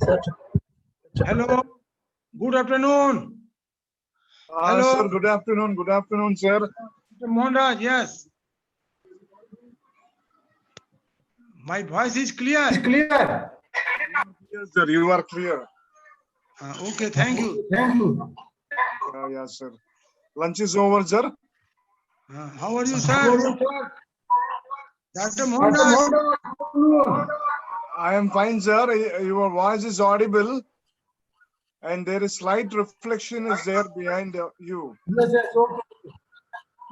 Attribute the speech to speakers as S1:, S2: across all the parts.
S1: Hello. Good afternoon. Hello.
S2: Sir, good afternoon. Good afternoon, sir.
S1: Mr. Mohanraj, yes. My voice is clear.
S2: Yes, sir, you are clear.
S1: Okay, thank you.
S2: Yes, sir. Lunch is over, sir.
S1: How are you, sir? Dr. Mohanraj.
S2: I am fine, sir. Your voice is audible. And there is slight reflection is there behind you.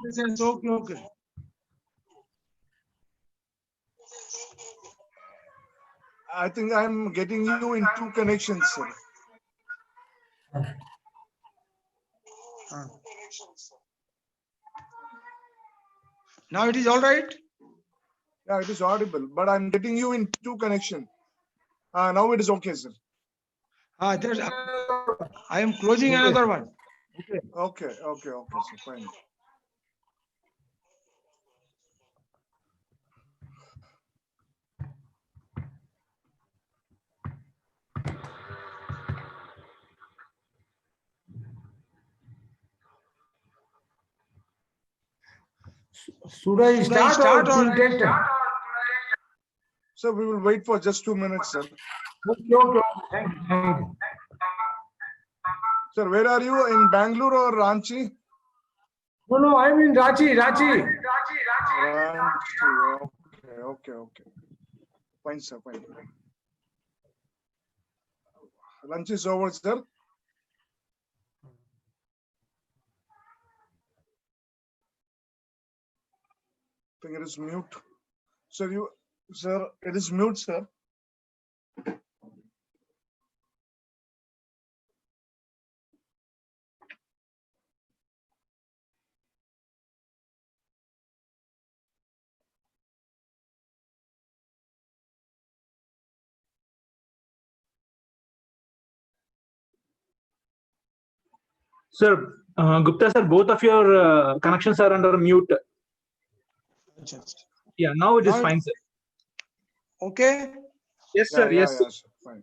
S1: Yes, okay.
S2: I think I am getting you in two connections, sir.
S1: Now it is all right?
S2: Yeah, it is audible, but I'm getting you in two connection. Now it is okay, sir.
S1: I am closing another one.
S2: Okay, sir, fine.
S3: Should I start or take time?
S2: Sir, we will wait for just 2 minutes, sir.
S3: Okay. Thank you.
S2: Sir, where are you? In Bangalore or Ranchi?
S3: No, I'm in Ranchi.
S2: Ranchi. Okay. Fine, sir, fine. Lunch is over, sir. I think it is mute. Sir, it is mute, sir.
S4: Sir, Gupta sir, both of your connections are under mute. Yeah, now it is fine, sir.
S1: Okay?
S4: Yes, sir.
S2: Yeah,
S4: Yes, sir.
S2: sir, fine.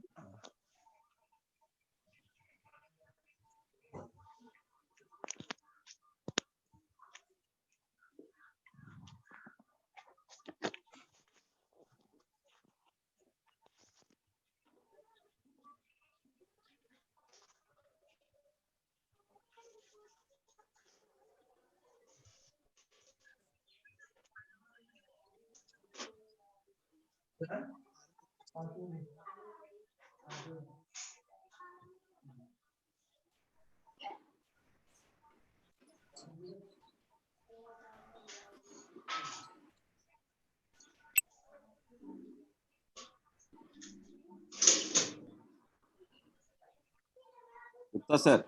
S5: Gupta sir.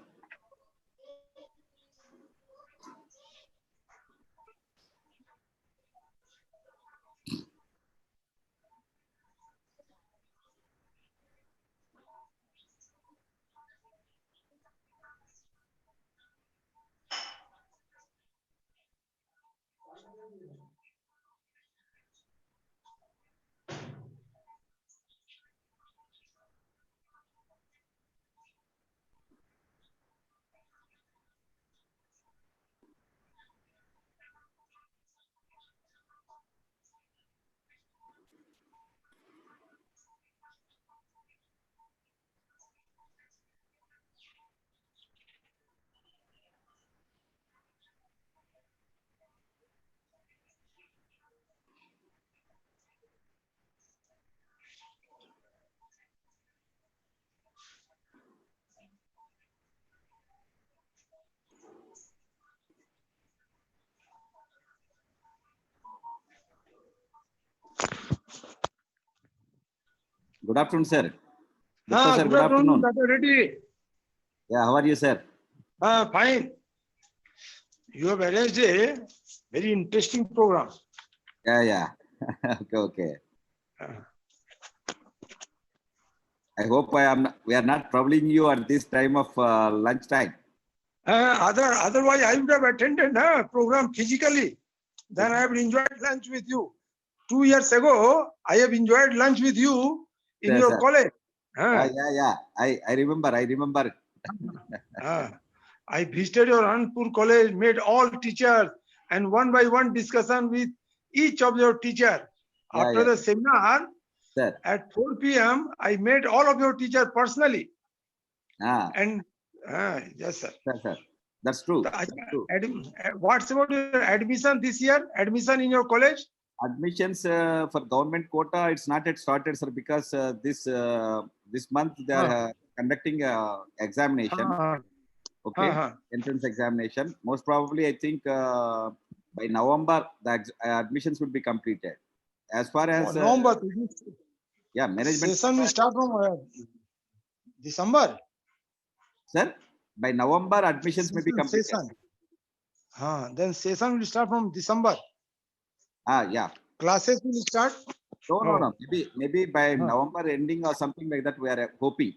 S5: Good afternoon, sir. Gupta sir,
S1: Good afternoon, Dr. Reddy.
S5: Yeah, how are you, sir?
S1: Fine. You have arranged a very interesting program.
S5: Yeah. Okay. I hope we are not troubling you at this time of lunch time.
S1: Otherwise, I would have attended the program physically. Then I have enjoyed lunch with you. 2 years ago, I have enjoyed lunch with you in
S5: Yes,
S1: your
S5: sir.
S1: college.
S5: Yeah. I remember.
S1: I visited your Anpur college, met all teachers, and one by one discussion with each of your teacher.
S5: Yeah,
S1: After
S5: yeah.
S1: the seminar,
S5: Sir.
S1: at 4 p.m., I met all of your teachers personally. And yes, sir.
S5: Sir. That's true.
S1: What's about your admission this year? Admission in your college?
S5: Admissions for government quota, it's not yet started, sir, because this month they are conducting examination. Okay, entrance examination. Most probably, I think by November the admissions would be completed. As far as
S1: November,
S5: management
S1: session will start from December.
S5: Sir, by November admissions may be completed.
S1: Then session will start from December.
S5: Yeah.
S1: Classes will start.
S5: No. Maybe by November ending or something like that. We are hoping.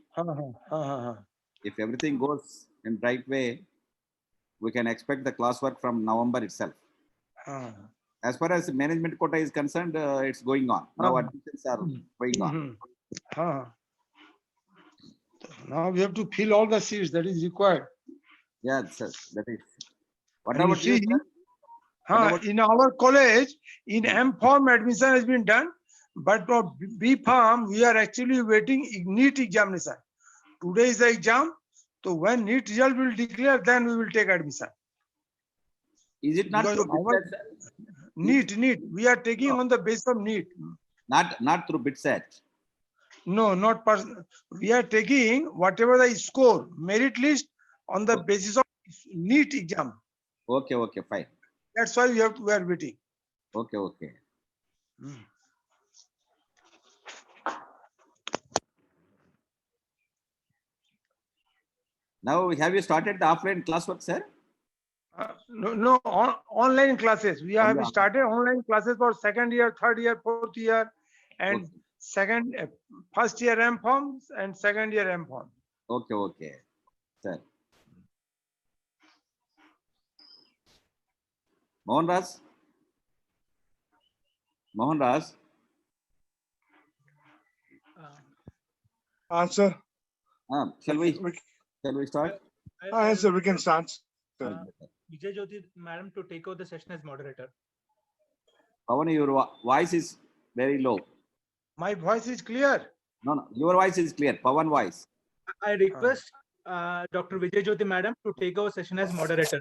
S5: If everything goes in right way, we can expect the classwork from November itself. As far as management quota is concerned, it's going on. Now admissions are going on.
S1: Now we have to fill all the seats that is required.
S5: Yeah, sir. That is. What
S1: And
S5: about you, sir?
S1: In our college, in M Farm admission has been done, but for B Farm we are actually waiting NEET examination. Today is the exam, so when NEET result will declare, then we will take admission.
S5: Is it not through BITSAT, sir?
S1: NEET. We are taking on the basis of NEET.
S5: Not through BITSAT.
S1: No, not personal. We are taking whatever the score, merit list on the basis of NEET exam.
S5: Okay, fine.
S1: That's why we are waiting.
S5: Okay. Now, have you started the offline classwork, sir?
S1: No, online classes. We have started online classes for second year, third year, fourth year, and first year M forms and second year M form.
S5: Okay, sir. Mohan Raj.
S2: Answer.
S5: Shall we start?
S2: Yes, sir, we can start.
S4: Vijay Jyoti madam to take over the session as moderator.
S5: Pawan, your voice is very low.
S1: My voice is clear.
S5: No, your voice is clear. Pawan voice.
S4: I request Dr. Vijay Jyoti madam to take over session as moderator.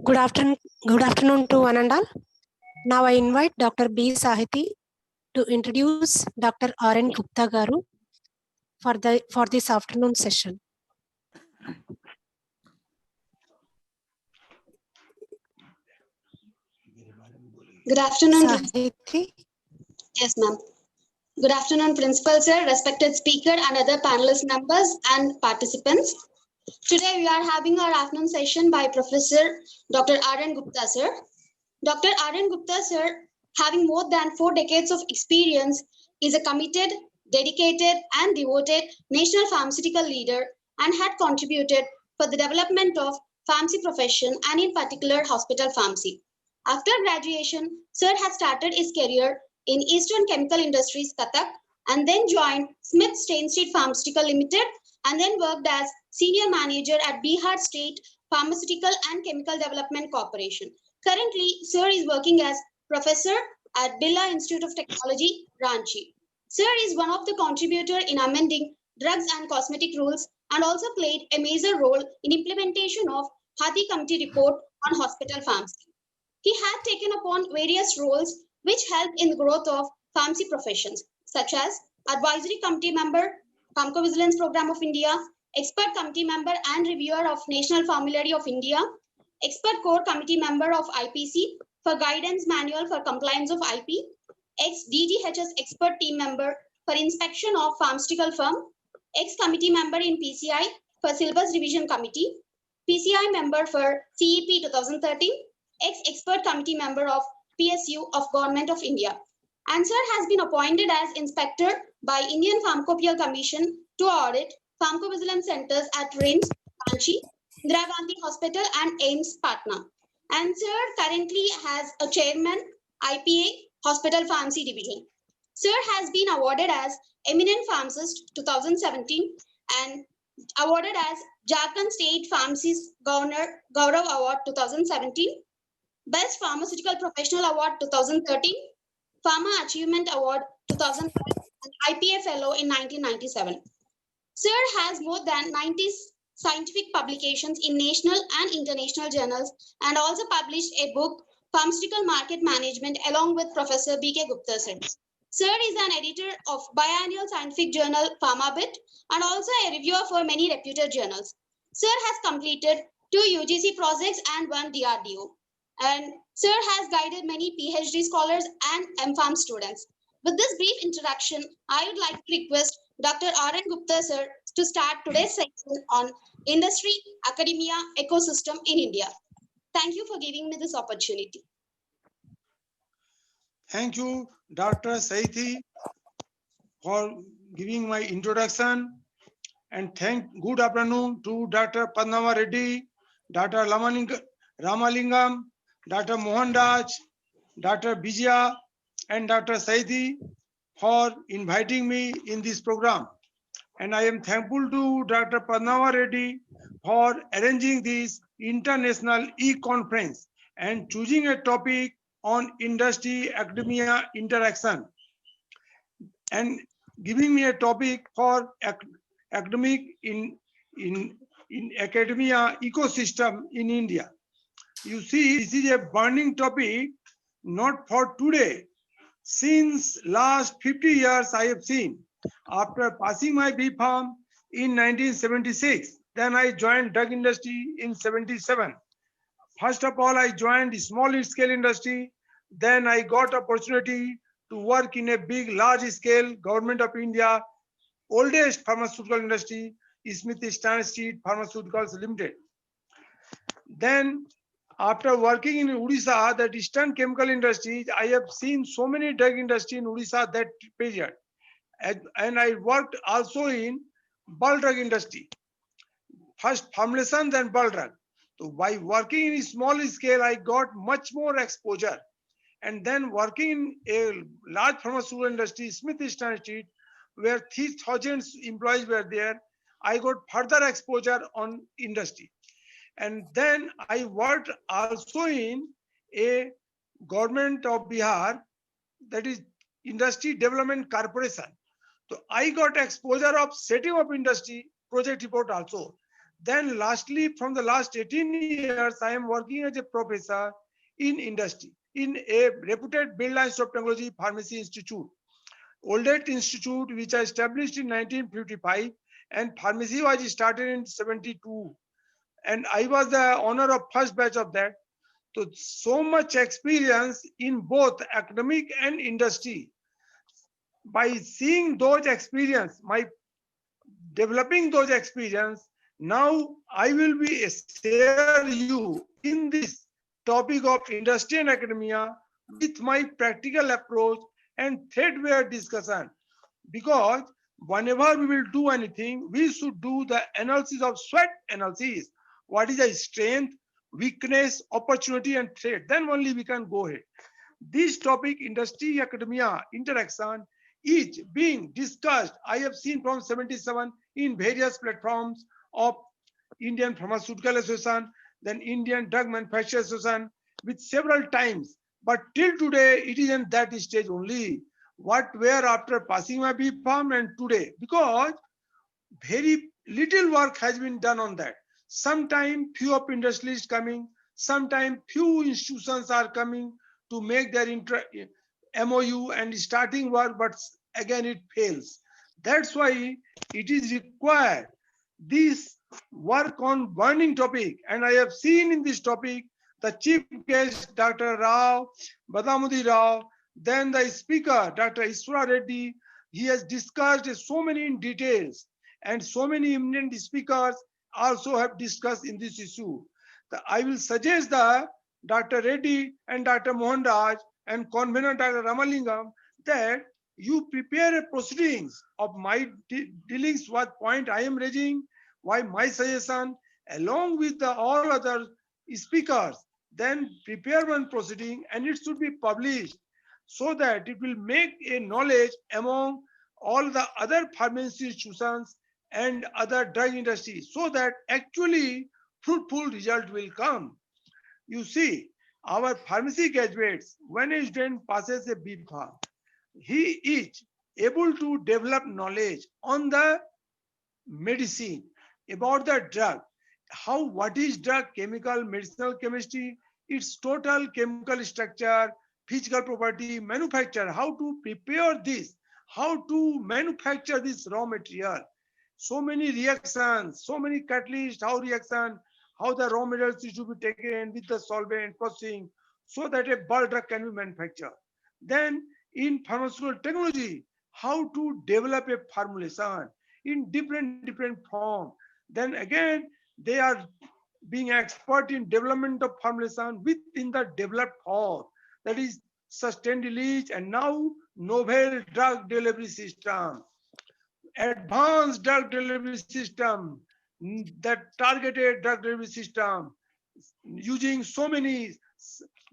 S6: Good afternoon to one and all. Now I invite Dr. B. Sahiti to introduce Dr. R.N. Gupta Garu for this afternoon session.
S7: Good afternoon.
S6: Sahiti.
S7: Yes, ma'am. Good afternoon, Principal Sir, respected speaker and other panelist members and participants. Today we are having our afternoon session by Professor Dr. R.N. Gupta Sir. Dr. R.N. Gupta Sir, having more than 4 decades of experience, is a committed, dedicated and devoted national pharmaceutical leader and had contributed for the development of pharmacy profession and in particular hospital pharmacy. After graduation, Sir has started his career in Eastern Chemical Industries, Cuttack, and then joined Smith Stain Street Pharmaceutical Limited, and then worked as Senior Manager at Bihar State Pharmaceutical and Chemical Development Corporation. Currently, Sir is working as Professor at Birla Institute of Technology, Ranchi. Sir is one of the contributors in amending drugs and cosmetic rules and also played a major role in implementation of Hathi Committee report on hospital pharmacy. He had taken upon various roles which helped in the growth of pharmacy professions, such as Advisory Committee Member, Pharmacovigilance Program of India, Expert Committee Member and Reviewer of National Formulary of India, Expert Core Committee Member of IPC for Guidance Manual for Compliance of IP, ex-DGHS Expert Team Member for Inspection of Pharmaceutical Firm, ex-Committee Member in PCI for Syllabus Revision Committee, PCI Member for CEP 2013, ex-Expert Committee Member of PSU of Government of India. And Sir has been appointed as Inspector by Indian Pharmacopeal Commission to audit pharmacovigilance centers at RIMS, Ranchi, Indira Gandhi Hospital and AIIMS, Patna. And Sir currently has a chairman, IPA, Hospital Pharmacy Division. Sir has been awarded as Eminent Pharmacist 2017 and awarded as Jharkhand State Pharmacist Governor Gaurav Award 2017, Best Pharmaceutical Professional Award 2013, Pharma Achievement Award 2005, and IPA Fellow in 1997. Sir has more than 90 scientific publications in national and international journals and also published a book, Pharmaceutical Market Management, along with Professor B.K. Gupta sir. Sir is an editor of biannual scientific journal PharmaBit and also a reviewer for many reputed journals. Sir has completed 2 UGC projects and 1 DRDO. And Sir has guided many PhD scholars and MPharm students. With this brief introduction, I would like to request Dr. R.N. Gupta sir to start today's section on industry, academia, ecosystem in India. Thank you for giving me this opportunity.
S1: Thank you, Dr. Saithi, for giving my introduction. And good afternoon to Dr. Padmava Reddy, Dr. Ramalingam, Dr. Mohanraj, Dr. Bijaya, and Dr. Saithi for inviting me in this program. And I am thankful to Dr. Padmava Reddy for arranging this international e-conference and choosing a topic on industry academia interaction and giving me a topic for academic in academia ecosystem in India. You see, this is a burning topic, not for today. Since last 50 years, I have seen. After passing my B.Pharm in 1976, then I joined drug industry in 77. First of all, I joined small scale industry. Then I got opportunity to work in a big, large scale government of India, oldest pharmaceutical industry, Smith Street Pharmaceuticals Limited. Then after working in Odisha, that Eastern chemical industry, I have seen so many drug industry in Odisha that period. And I worked also in bulk drug industry. First formulation, then bulk drug. So by working in small scale, I got much more exposure. And then working in a large pharmaceutical industry, Smith Street, where 3,000 employees were there, I got further exposure on industry. And then I worked also in a government of Bihar, that is Industry Development Corporation. So I got exposure of setting up industry project report also. Then lastly, from the last 18 years, I am working as a professor in industry in a reputed Bill and Soap Technology Pharmacy Institute, oldest institute which I established in 1955, and pharmacy was started in 72. And I was the owner of first batch of that. So much experience in both academic and industry. By seeing those experience, developing those experience, now I will be share you in this topic of industry and academia with my practical approach and threadbare discussion. Because whenever we will do anything, we should do the analysis of SWOT analysis. What is the strength, weakness, opportunity, and threat? Then only we can go ahead. This topic, industry academia interaction, is being discussed. I have seen from 77 in various platforms of Indian Pharmaceutical Association, then Indian Drug Manufacturers Association, with several times. But till today, it is in that stage only. What were after passing my B.Pharm and today? Because very little work has been done on that. Sometimes few of industries coming, sometimes few institutions are coming to make their MOU and starting work, but again it fails. That's why it is required this work on burning topic. And I have seen in this topic the chief guest, Dr. Rao, Badamudi Rao, then the speaker, Dr. Iswara Reddy. He has discussed so many in details, and so many eminent speakers also have discussed in this issue. I will suggest that Dr. Reddy and Dr. Mohanraj and convener Dr. Ramalingam that you prepare a proceedings of my dealings, what point I am raising, why my suggestion, along with all other speakers, then prepare one proceeding and it should be published. so that it will make a knowledge among all the other pharmacy institutions and other drug industries, so that actually fruitful result will come. You see, our pharmacy graduates, when a student passes a B Pharm, he is able to develop knowledge on the medicine, about the drug, how, what is drug, chemical, medicinal chemistry, its total chemical structure, physical property, manufacture, how to prepare this, how to manufacture this raw material. So many reactions, so many catalysts, how reaction, how the raw materials is to be taken with the solvent processing, so that a bulk drug can be manufactured. Then in pharmaceutical technology, how to develop a formulation in different form. Then again, they are being expert in development of formulation within the developed form, that is sustained release, and now novel drug delivery system, advanced drug delivery system, that targeted drug delivery system using so many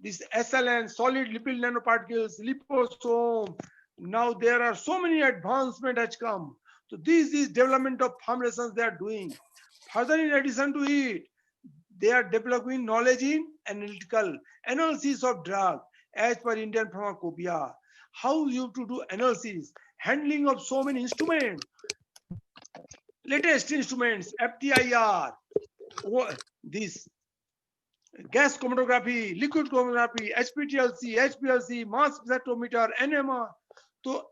S1: this SLN, solid lipid nanoparticles, liposome. Now there are so many advancement has come. So this is development of formulations they are doing. Further, in addition to it, they are developing knowledge in analytical analysis of drug as per Indian pharmacopoeia. How you have to do analysis, handling of so many instruments, latest instruments, FTIR, this gas chromatography, liquid chromatography, HPTLC, HPLC, mass spectrometer, NMR. So,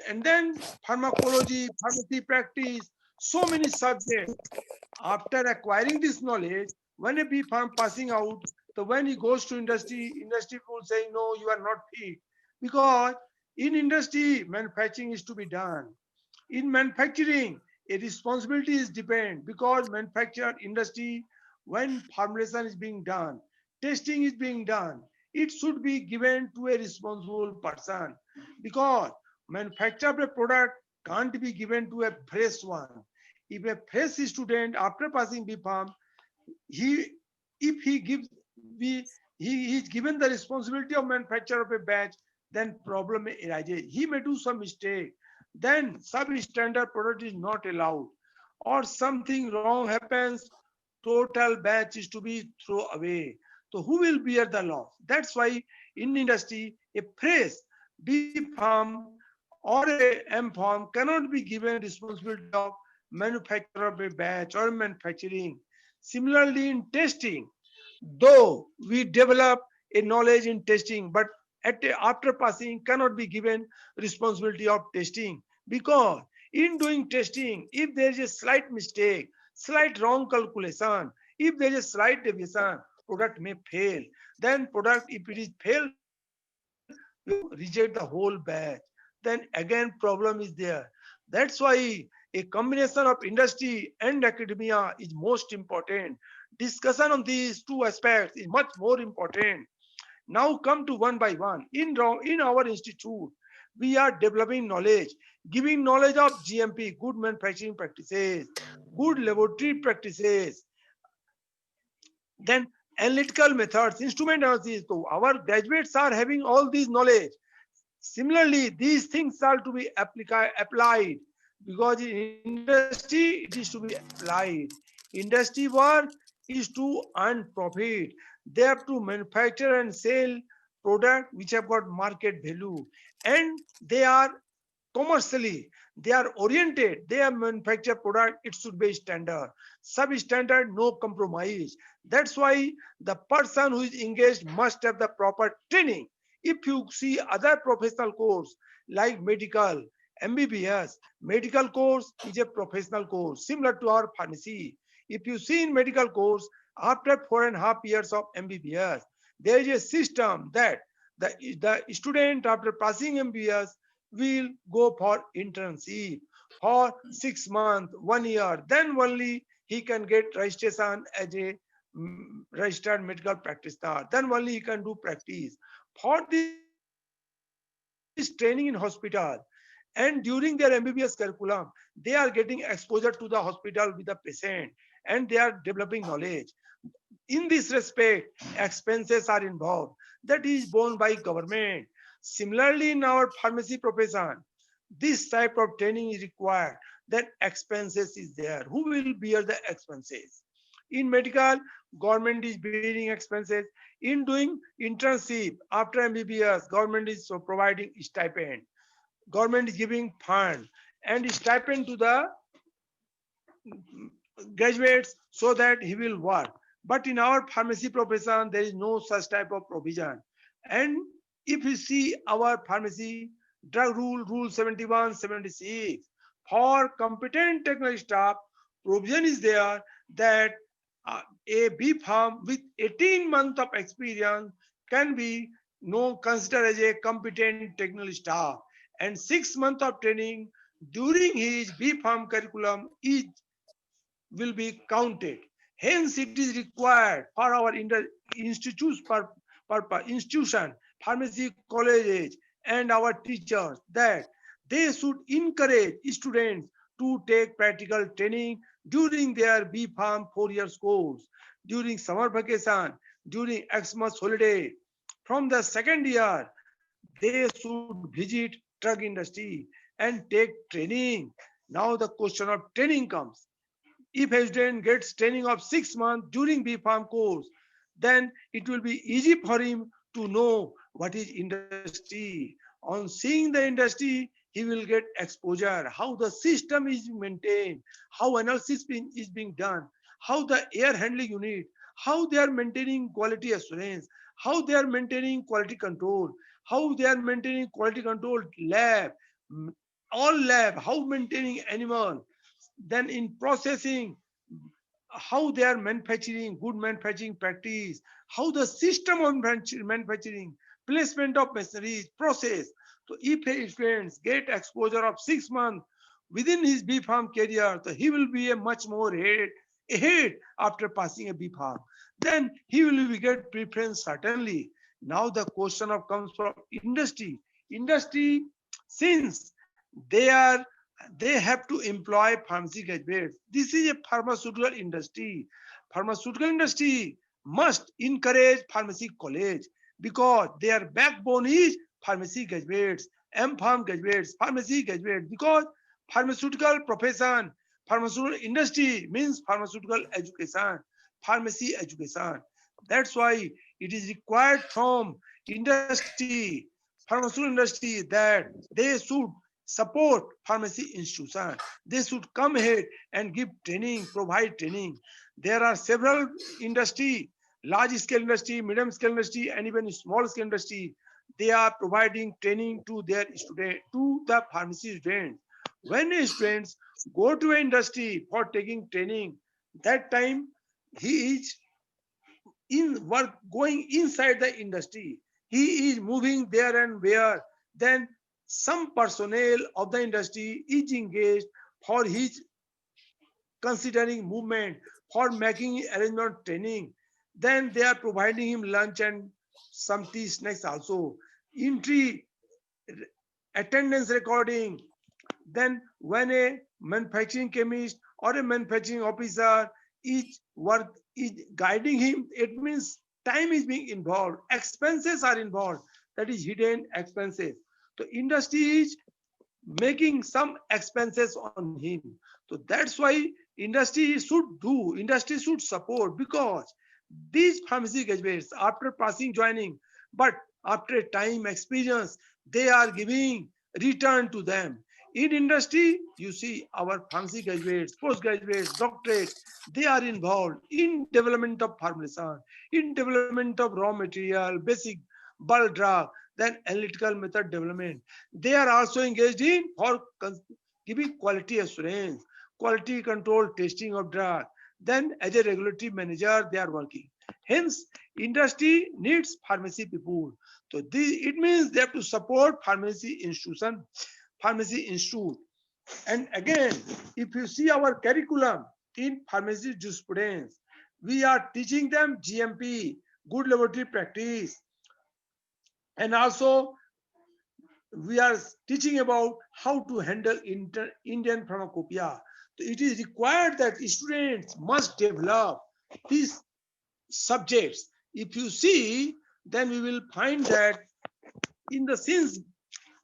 S1: and then pharmacology, pharmacy practice, so many subjects. After acquiring this knowledge, when a B Pharm passing out, so when he goes to industry, industry will say, no, you are not fit. Because in industry, manufacturing is to be done. In manufacturing, a responsibility is depend, because manufacturer industry, when formulation is being done, testing is being done, it should be given to a responsible person, because manufacture of a product can't be given to a fresh one. If a fresh student after passing B Pharm, he, if he gives, he is given the responsibility of manufacture of a batch, then problem arises. He may do some mistake, then substandard product is not allowed, or something wrong happens, total batch is to be thrown away. So who will bear the loss? That's why in industry, a fresh B Pharm or a M Pharm cannot be given responsibility of manufacture of a batch or manufacturing. Similarly, in testing, though we develop a knowledge in testing, but after passing cannot be given responsibility of testing, because in doing testing, if there is a slight mistake, slight wrong calculation, if there is a slight deviation, product may fail. Then product, if it is failed, we reject the whole batch. Then again problem is there. That's why a combination of industry and academia is most important. Discussion on these two aspects is much more important. Now come to one by one. In our institute, we are developing knowledge, giving knowledge of GMP, good manufacturing practices, good laboratory practices, then analytical methods, instrument analysis. So our graduates are having all these knowledge. Similarly, these things are to be applied, because in industry it is to be applied. Industry work is to earn profit. They have to manufacture and sell product which have got market value, and they are commercially, they are oriented, they are manufacture product, it should be standard, substandard, no compromise. That's why the person who is engaged must have the proper training. If you see other professional course like medical, MBBS, medical course is a professional course similar to our pharmacy. If you see in medical course, after 4.5 years of MBBS, there is a system that the student after passing MBBS will go for internship for 6 months, 1 year. Then only he can get registration as a registered medical practitioner. Then only he can do practice. For this training in hospital and during their MBBS curriculum, they are getting exposure to the hospital with the patient and they are developing knowledge. In this respect, expenses are involved. That is borne by government. Similarly, in our pharmacy profession, this type of training is required. Then expenses is there. Who will bear the expenses? In medical, government is bearing expenses. In doing internship after MBBS, government is providing stipend. Government is giving fund and stipend to the graduates so that he will work. But in our pharmacy profession, there is no such type of provision. And if you see our pharmacy drug rule 71, 76, for competent technical staff, provision is there that a B farm with 18 months of experience can be considered as a competent technical staff, and 6 months of training during his B farm curriculum is will be counted. Hence, it is required for our institution, pharmacy colleges, and our teachers that they should encourage students to take practical training during their B Farm 4 years course, during summer vacation, during Xmas holiday. From the second year, they should visit drug industry and take training. Now the question of training comes. If a student gets training of 6 months during B Farm course, then it will be easy for him to know what is industry. On seeing the industry, he will get exposure, how the system is maintained, how analysis is being done, how the air handling unit, how they are maintaining quality assurance, how they are maintaining quality control, how they are maintaining quality control lab, all lab, how maintaining animal, then in processing, how they are manufacturing, good manufacturing practice, how the system of manufacturing, placement of machineries, process. So if a student get exposure of 6 months within his B Farm career, so he will be a much more ahead after passing a B Farm. Then he will get preference certainly. Now the question of comes from industry. Industry, since they have to employ pharmacy graduates. This is a pharmaceutical industry. Pharmaceutical industry must encourage pharmacy college because their backbone is pharmacy graduates, M-Pharm graduates, pharmacy graduates, because pharmaceutical profession, pharmaceutical industry means pharmaceutical education, pharmacy education. That's why it is required from industry, pharmaceutical industry, that they should support pharmacy institution. They should come ahead and give training, provide training. There are several industry, large scale industry, medium scale industry, and even small scale industry. They are providing training to their student, to the pharmacy students. When students go to an industry for taking training, that time he is in work, going inside the industry. He is moving there and where. Then some personnel of the industry is engaged for his considering movement, for making arrangement training. Then they are providing him lunch and some tea snacks also. Entry, attendance recording. Then when a manufacturing chemist or a manufacturing officer is guiding him, it means time is being involved, expenses are involved, that is hidden expenses. So industry is making some expenses on him. So that's why industry should support, because these pharmacy graduates after passing joining, but after a time experience, they are giving return to them. In industry, you see our pharmacy graduates, postgraduates, doctorates, they are involved in development of formulation, in development of raw material, basic bulk drug, then analytical method development. They are also engaged in for giving quality assurance, quality control testing of drug. Then as a regulatory manager, they are working. Hence, industry needs pharmacy people. So it means they have to support pharmacy institution, pharmacy institute. And again, if you see our curriculum in pharmacy jurisprudence, we are teaching them GMP, good laboratory practice, and also we are teaching about how to handle Indian pharmacopoeia. So it is required that students must develop these subjects. If you see, then we will find that in the since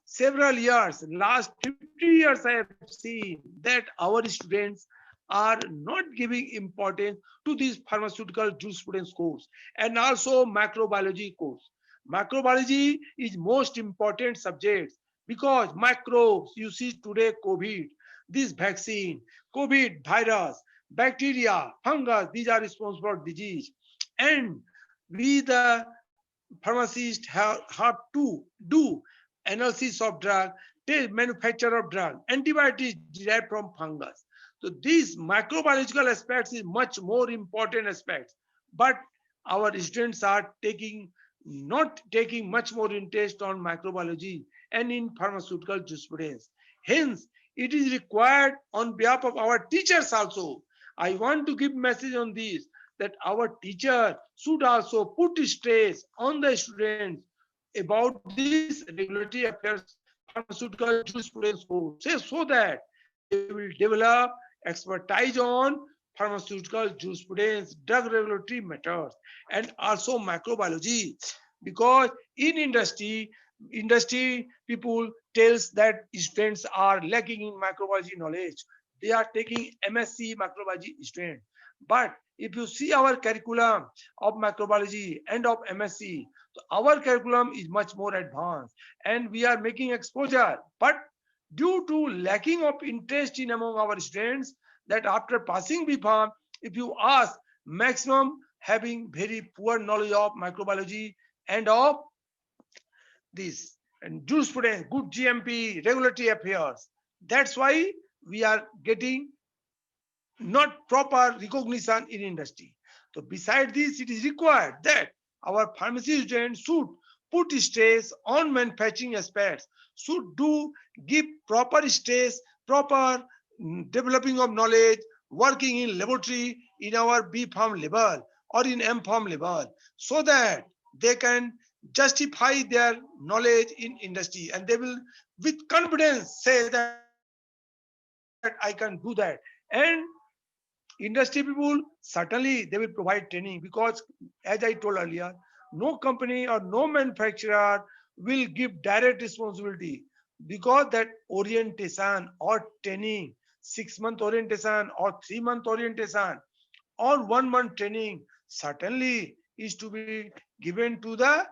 S1: several years, last 50 years, I have seen that our students are not giving importance to these pharmaceutical jurisprudence course and also microbiology course. Microbiology is most important subject because microbes, you see today COVID, this vaccine, COVID virus, bacteria, fungus, these are responsible for disease. And we the pharmacists have to do analysis of drug, manufacture of drug, antibiotics derived from fungus. So these microbiological aspects is much more important aspects, but our students are not taking much more interest on microbiology and in pharmaceutical jurisprudence. Hence, it is required on behalf of our teachers also. I want to give message on this that our teacher should also put stress on the students about this regulatory affairs pharmaceutical jurisprudence course so that they will develop expertise on pharmaceutical jurisprudence, drug regulatory matters, and also microbiology. Because in industry people tells that students are lacking in microbiology knowledge. They are taking MSc microbiology student. But if you see our curriculum of microbiology and of MSc, so our curriculum is much more advanced and we are making exposure. But due to lacking of interest in among our students, that after passing B.Pharm, if you ask, maximum having very poor knowledge of microbiology and of this and jurisprudence, good GMP, regulatory affairs. That's why we are getting not proper recognition in industry. So beside this, it is required that our pharmacy students should put stress on manufacturing aspects, should give proper stress, proper developing of knowledge, working in laboratory in our B.Pharm level or in M.Pharm level, so that they can justify their knowledge in industry and they will with confidence say that I can do that. And industry people, certainly they will provide training because as I told earlier, no company or no manufacturer will give direct responsibility because that orientation or training, 6-month orientation or 3-month orientation or 1-month training certainly is to be given to the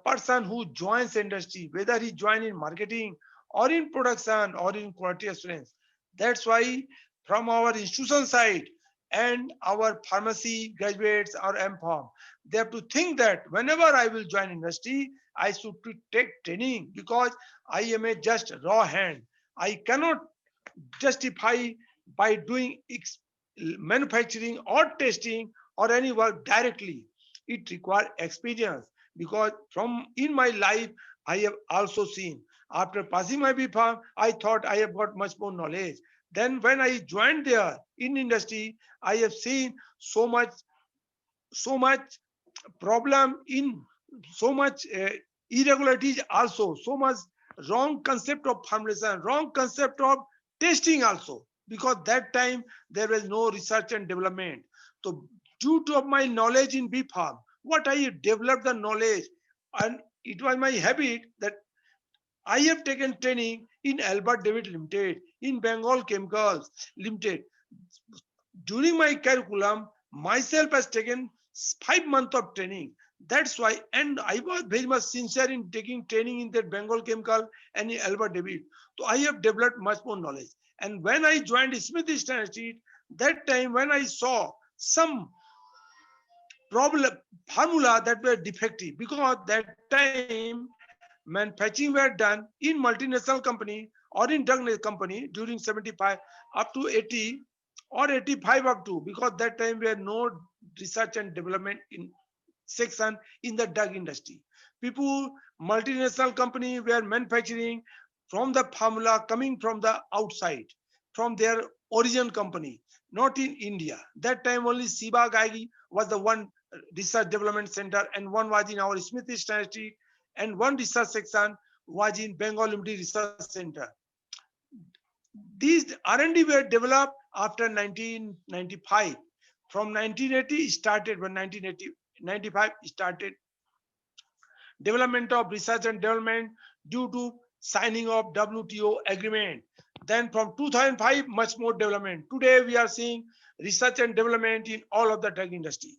S1: person who joins industry, whether he join in marketing or in production or in quality assurance. That's why from our institution side and our pharmacy graduates or M.Pharm, they have to think that whenever I will join industry, I should take training because I am a just raw hand. I cannot justify by doing manufacturing or testing or any work directly. It requires experience because from in my life, I have also seen after passing my B.Pharm, I thought I have got much more knowledge. Then when I joined there in industry, I have seen so much problem in so much irregularities also, so much wrong concept of formulation, wrong concept of testing also, because that time there was no research and development. So due to my knowledge in B.Pharm, what I developed the knowledge, and it was my habit that I have taken training in Albert David Limited, in Bengal Chemicals Limited. During my curriculum, myself has taken 5 months of training. That's why, and I was very much sincere in taking training in that Bengal Chemical and in Albert David. So I have developed much more knowledge. And when I joined Smith Institute, that time when I saw some problem formula that were defective, because that time manufacturing were done in multinational company or in drug company during 75 up to 80 or 85 up to, because that time we had no research and development in section in the drug industry. People, multinational company were manufacturing from the formula coming from the outside, from their origin company, not in India. That time only Siba Gaigi was the one research development center, and one was in our Smith Institute, and one research section was in Bengal Limited Research Center. These R&D were developed after 1995. From 1980 started, when 1995 started development of research and development due to signing of WTO agreement. Then from 2005, much more development. Today we are seeing research and development in all of the drug industry.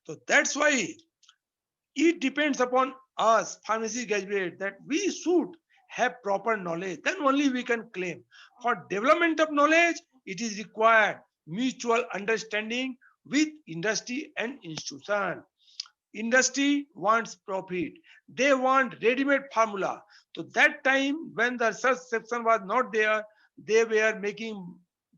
S1: So that's why it depends upon us, pharmacy graduate, that we should have proper knowledge. Then only we can claim. For development of knowledge, it is required mutual understanding with industry and institution. Industry wants profit. They want ready-made formula. So that time when the research section was not there, they were making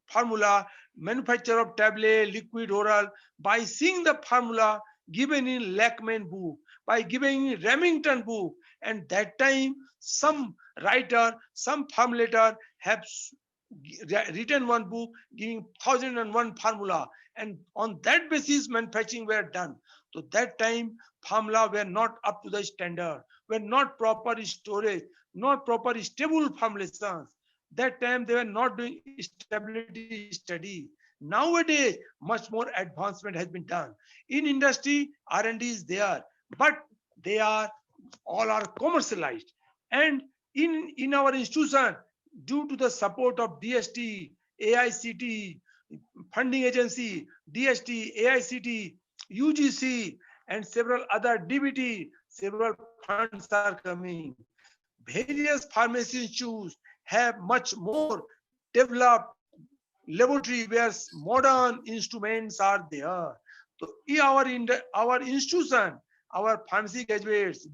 S1: formula, manufacture of tablet, liquid, oral, by seeing the formula given in Lackman book, by giving in Remington book. And that time some writer, some formulator have written one book giving 1001 formula, and on that basis manufacturing were done. So that time formula were not up to the standard, were not proper storage, not proper stable formulations. That time they were not doing stability study. Nowadays much more advancement has been done. In industry R&D is there, but they are all are commercialized. And in our institution, due to the support of DST, AICT, funding agency, DST, AICT, UGC, and several other DBT, several funds are coming. Various pharmacy institutes have much more developed laboratory where modern instruments are there. So our institution, our pharmacy graduates,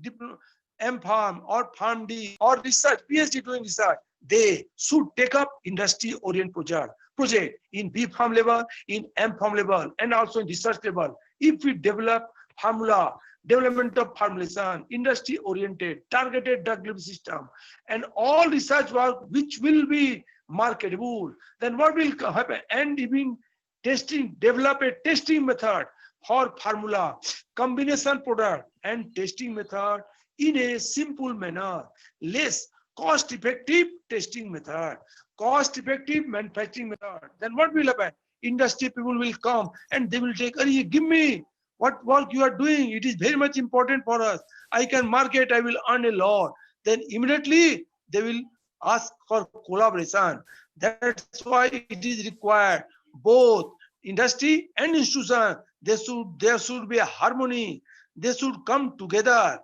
S1: M.Pharm or PharmD or research, PhD doing research, they should take up industry-oriented project in B.Pharm level, in M.Pharm level, and also in research level. If we develop formula, development of formulation, industry-oriented, targeted drug delivery system, and all research work which will be marketable, then what will happen? And even testing, develop a testing method for formula, combination product, and testing method in a simple manner, less cost-effective testing method, cost-effective manufacturing method. Then what will happen? Industry people will come and they will take, give me what work you are doing. It is very much important for us. I can market, I will earn a lot. Then immediately they will ask for collaboration. That's why it is required both industry and institution. There should be a harmony. They should come together.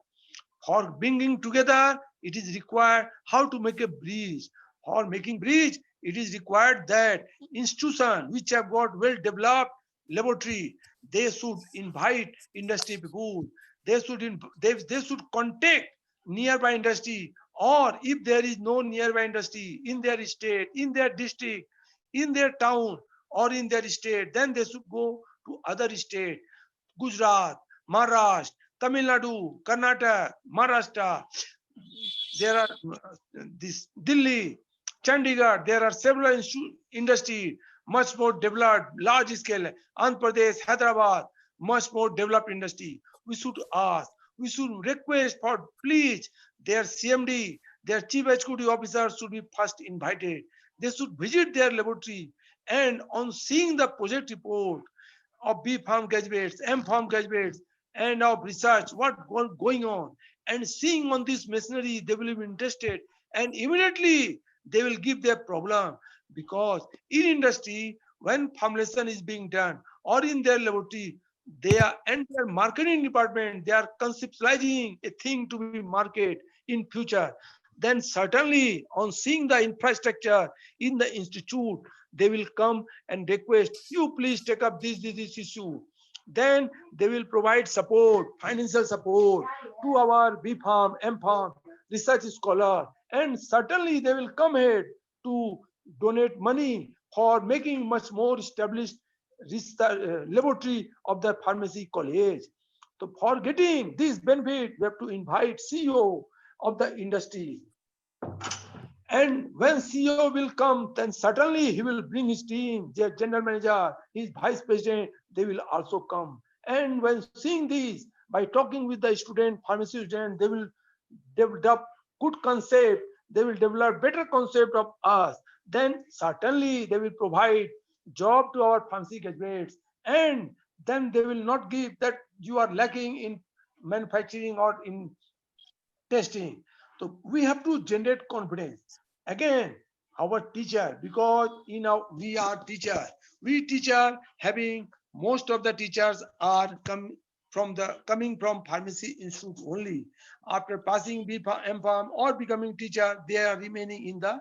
S1: For bringing together, it is required how to make a bridge. For making bridge, it is required that institution which have got well-developed laboratory, they should invite industry people. They should contact nearby industry, or if there is no nearby industry in their state, in their district, in their town, or in their state, then they should go to other state, Gujarat, Maharashtra, Tamil Nadu, Karnataka, Maharashtra. There are this Delhi, Chandigarh. There are several industries much more developed, large scale. Andhra Pradesh, Hyderabad, much more developed industry. We should ask, we should request for please their CMD, their chief executive officer should be first invited. They should visit their laboratory, and on seeing the project report of B.Pharm graduates, M.Pharm graduates, and of research, what going on, and seeing on this machinery, they will be interested, and immediately they will give their problem. Because in industry, when formulation is being done, or in their laboratory, they are and their marketing department, they are conceptualizing a thing to be market in future. Then certainly on seeing the infrastructure in the institute, they will come and request you please take up this issue. Then they will provide support, financial support to our B.Pharm, M.Pharm research scholar, and certainly they will come ahead to donate money for making much more established laboratory of the pharmacy college. So for getting this benefit, we have to invite CEO of the industry. And when CEO will come, then certainly he will bring his team, their general manager, his vice president, they will also come. And when seeing this, by talking with the student, pharmacy student, they will develop good concept, they will develop better concept of us. Then certainly they will provide job to our pharmacy graduates, and then they will not give that you are lacking in manufacturing or in testing. So we have to generate confidence. Again, our teacher, because we are teacher. We teacher having most of the teachers are coming from pharmacy institute only. After passing B.Pharm, M.Pharm or becoming teacher, they are remaining in the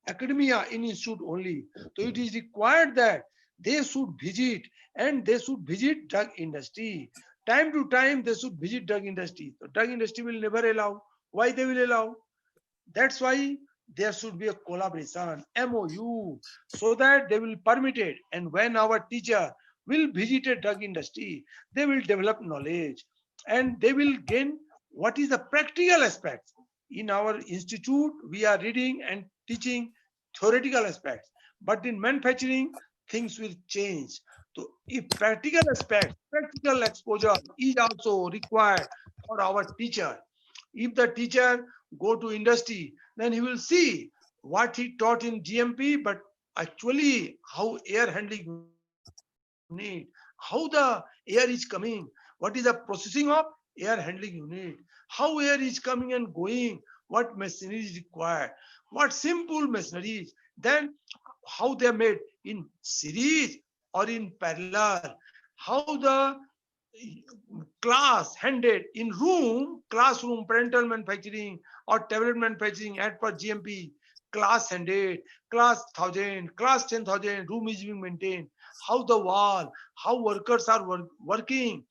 S1: academia in institute only. So it is required that they should visit, and they should visit drug industry. Time to time they should visit drug industry. So drug industry will never allow. Why they will allow? That's why there should be a collaboration, MOU, so that they will permit it. And when our teacher will visit a drug industry, they will develop knowledge and they will gain what is the practical aspects. In our institute, we are reading and teaching theoretical aspects, but in manufacturing, things will change. So if practical aspect, practical exposure is also required for our teacher. If the teacher go to industry, then he will see what he taught in GMP, but actually how air handling unit, how the air is coming, what is the processing of air handling unit, how air is coming and going, what machinery is required, what simple machineries, then how they are made in series or in parallel, how the class handed in classroom, parental manufacturing or tablet manufacturing at per GMP, class handed, class 1000, class 10,000, room is being maintained, how the wall, how workers are working,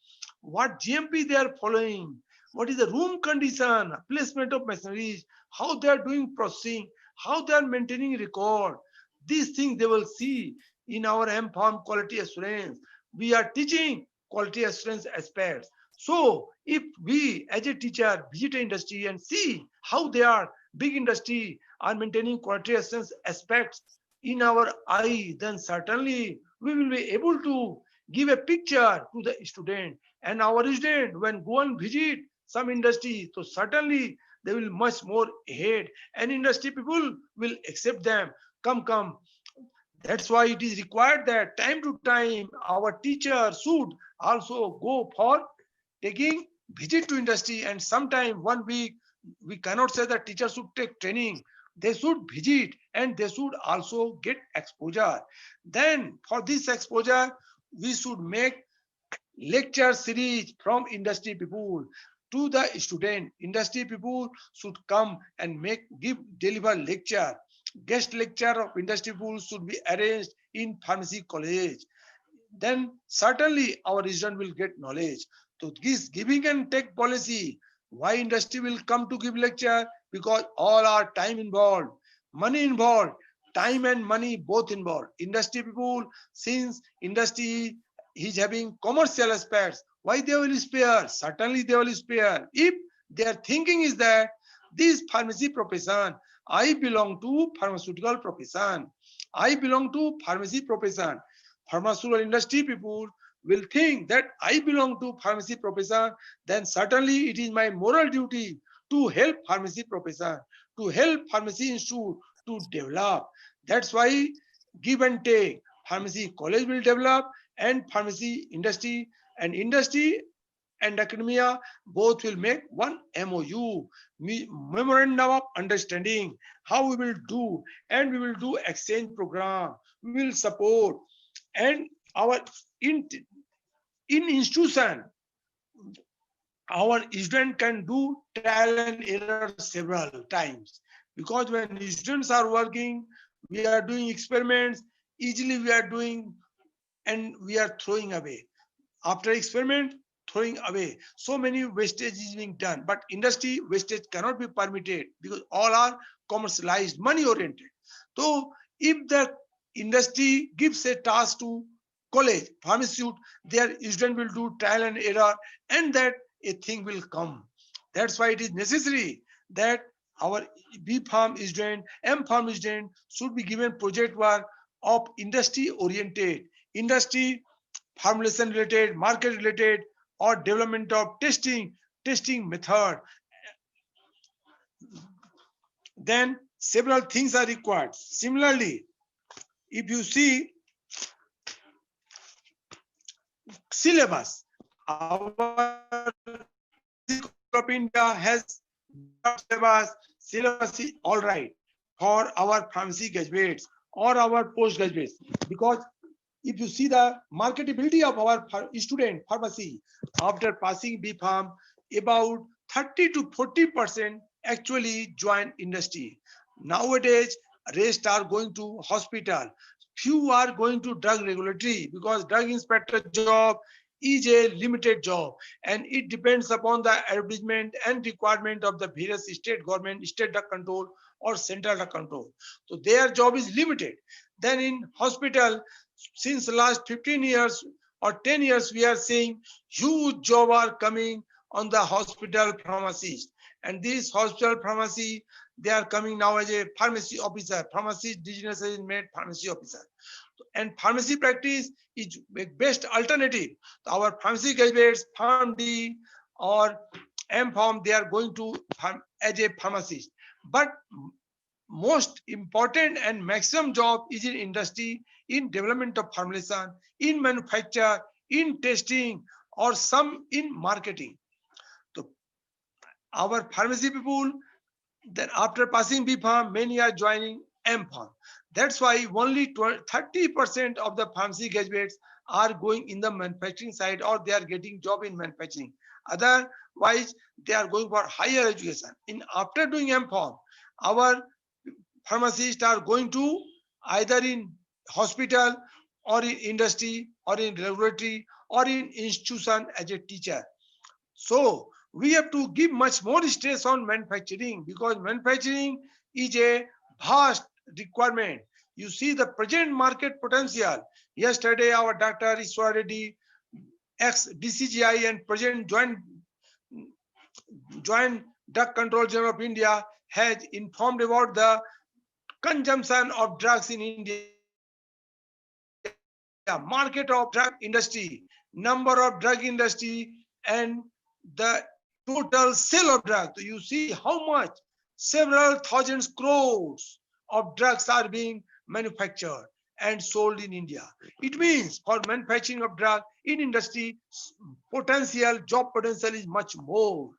S1: what GMP they are following, what is the room condition, placement of machineries, how they are doing processing, how they are maintaining record. These things they will see in our M.Pharm quality assurance. We are teaching quality assurance aspects. So if we as a teacher visit an industry and see how they are big industry are maintaining quality assurance aspects in our eye, then certainly we will be able to give a picture to the student. And our student, when go and visit some industry, so certainly they will much more ahead, and industry people will accept them. Come. That's why it is required that time to time our teacher should also go for taking visit to industry, and sometime 1 week we cannot say that teachers should take training. They should visit and they should also get exposure. Then for this exposure, we should make lecture series from industry people to the student. Industry people should come and deliver lecture. Guest lecture of industry people should be arranged in pharmacy college. Then certainly our student will get knowledge. So this giving and take policy, why industry will come to give lecture? Because all are time involved, money involved, time and money both involved. Industry people, since industry is having commercial aspects, why they will spare? Certainly they will spare. If their thinking is that this pharmacy profession, I belong to pharmaceutical profession, I belong to pharmacy profession. Pharmaceutical industry people will think that I belong to pharmacy profession, then certainly it is my moral duty to help pharmacy profession, to help pharmacy institute to develop. That's why give and take. Pharmacy college will develop, and pharmacy industry and academia both will make one MOU, memorandum of understanding, how we will do, and we will do exchange program. We will support, and our in institution, our student can do trial and error several times, because when students are working, we are doing experiments, easily we are doing and we are throwing away. After experiment, throwing away. So many wastage is being done, but industry wastage cannot be permitted because all are commercialized, money oriented. So if the industry gives a task to college, pharmaceutical, their student will do trial and error, and that a thing will come. That's why it is necessary that our B.Pharm student, M.Pharm student should be given project work of industry oriented, industry formulation related, market related, or development of testing method. Then several things are required. Similarly, if you see syllabus, our of India has syllabus is all right for our pharmacy graduates or our postgraduates, because if you see the marketability of our student pharmacy after passing B Pharm, about 30 to 40% actually join industry. Nowadays, rest are going to hospital. Few are going to drug regulatory, because drug inspector job is a limited job and it depends upon the advertisement and requirement of the various state government, state drug control or central drug control. So their job is limited. Then in hospital, since the last 15 years or 10 years, we are seeing huge job are coming on the hospital pharmacist. And this hospital pharmacy, they are coming now as a pharmacy officer. Pharmacy designation is made pharmacy officer. And pharmacy practice is best alternative. Our pharmacy graduates, PharmD or M.Pharm, they are going to as a pharmacist. But most important and maximum job is in industry, in development of formulation, in manufacture, in testing, or some in marketing. So our pharmacy people, then after passing B Pharm, many are joining M Pharm. That's why only 30% of the pharmacy graduates are going in the manufacturing side, or they are getting job in manufacturing. Otherwise, they are going for higher education. In after doing M Pharm, our pharmacists are going to either in hospital or in industry or in laboratory or in institution as a teacher. So we have to give much more stress on manufacturing, because manufacturing is a vast requirement. You see the present market potential. Yesterday, our Dr. Iswar Reddy, ex-DCGI and present Joint Drug Control General of India, has informed about the consumption of drugs in India, market of drug industry, number of drug industry, and the total sale of drugs. So you see how much, several thousands crores of drugs are being manufactured and sold in India. It means for manufacturing of drug in industry, potential, job potential is much more.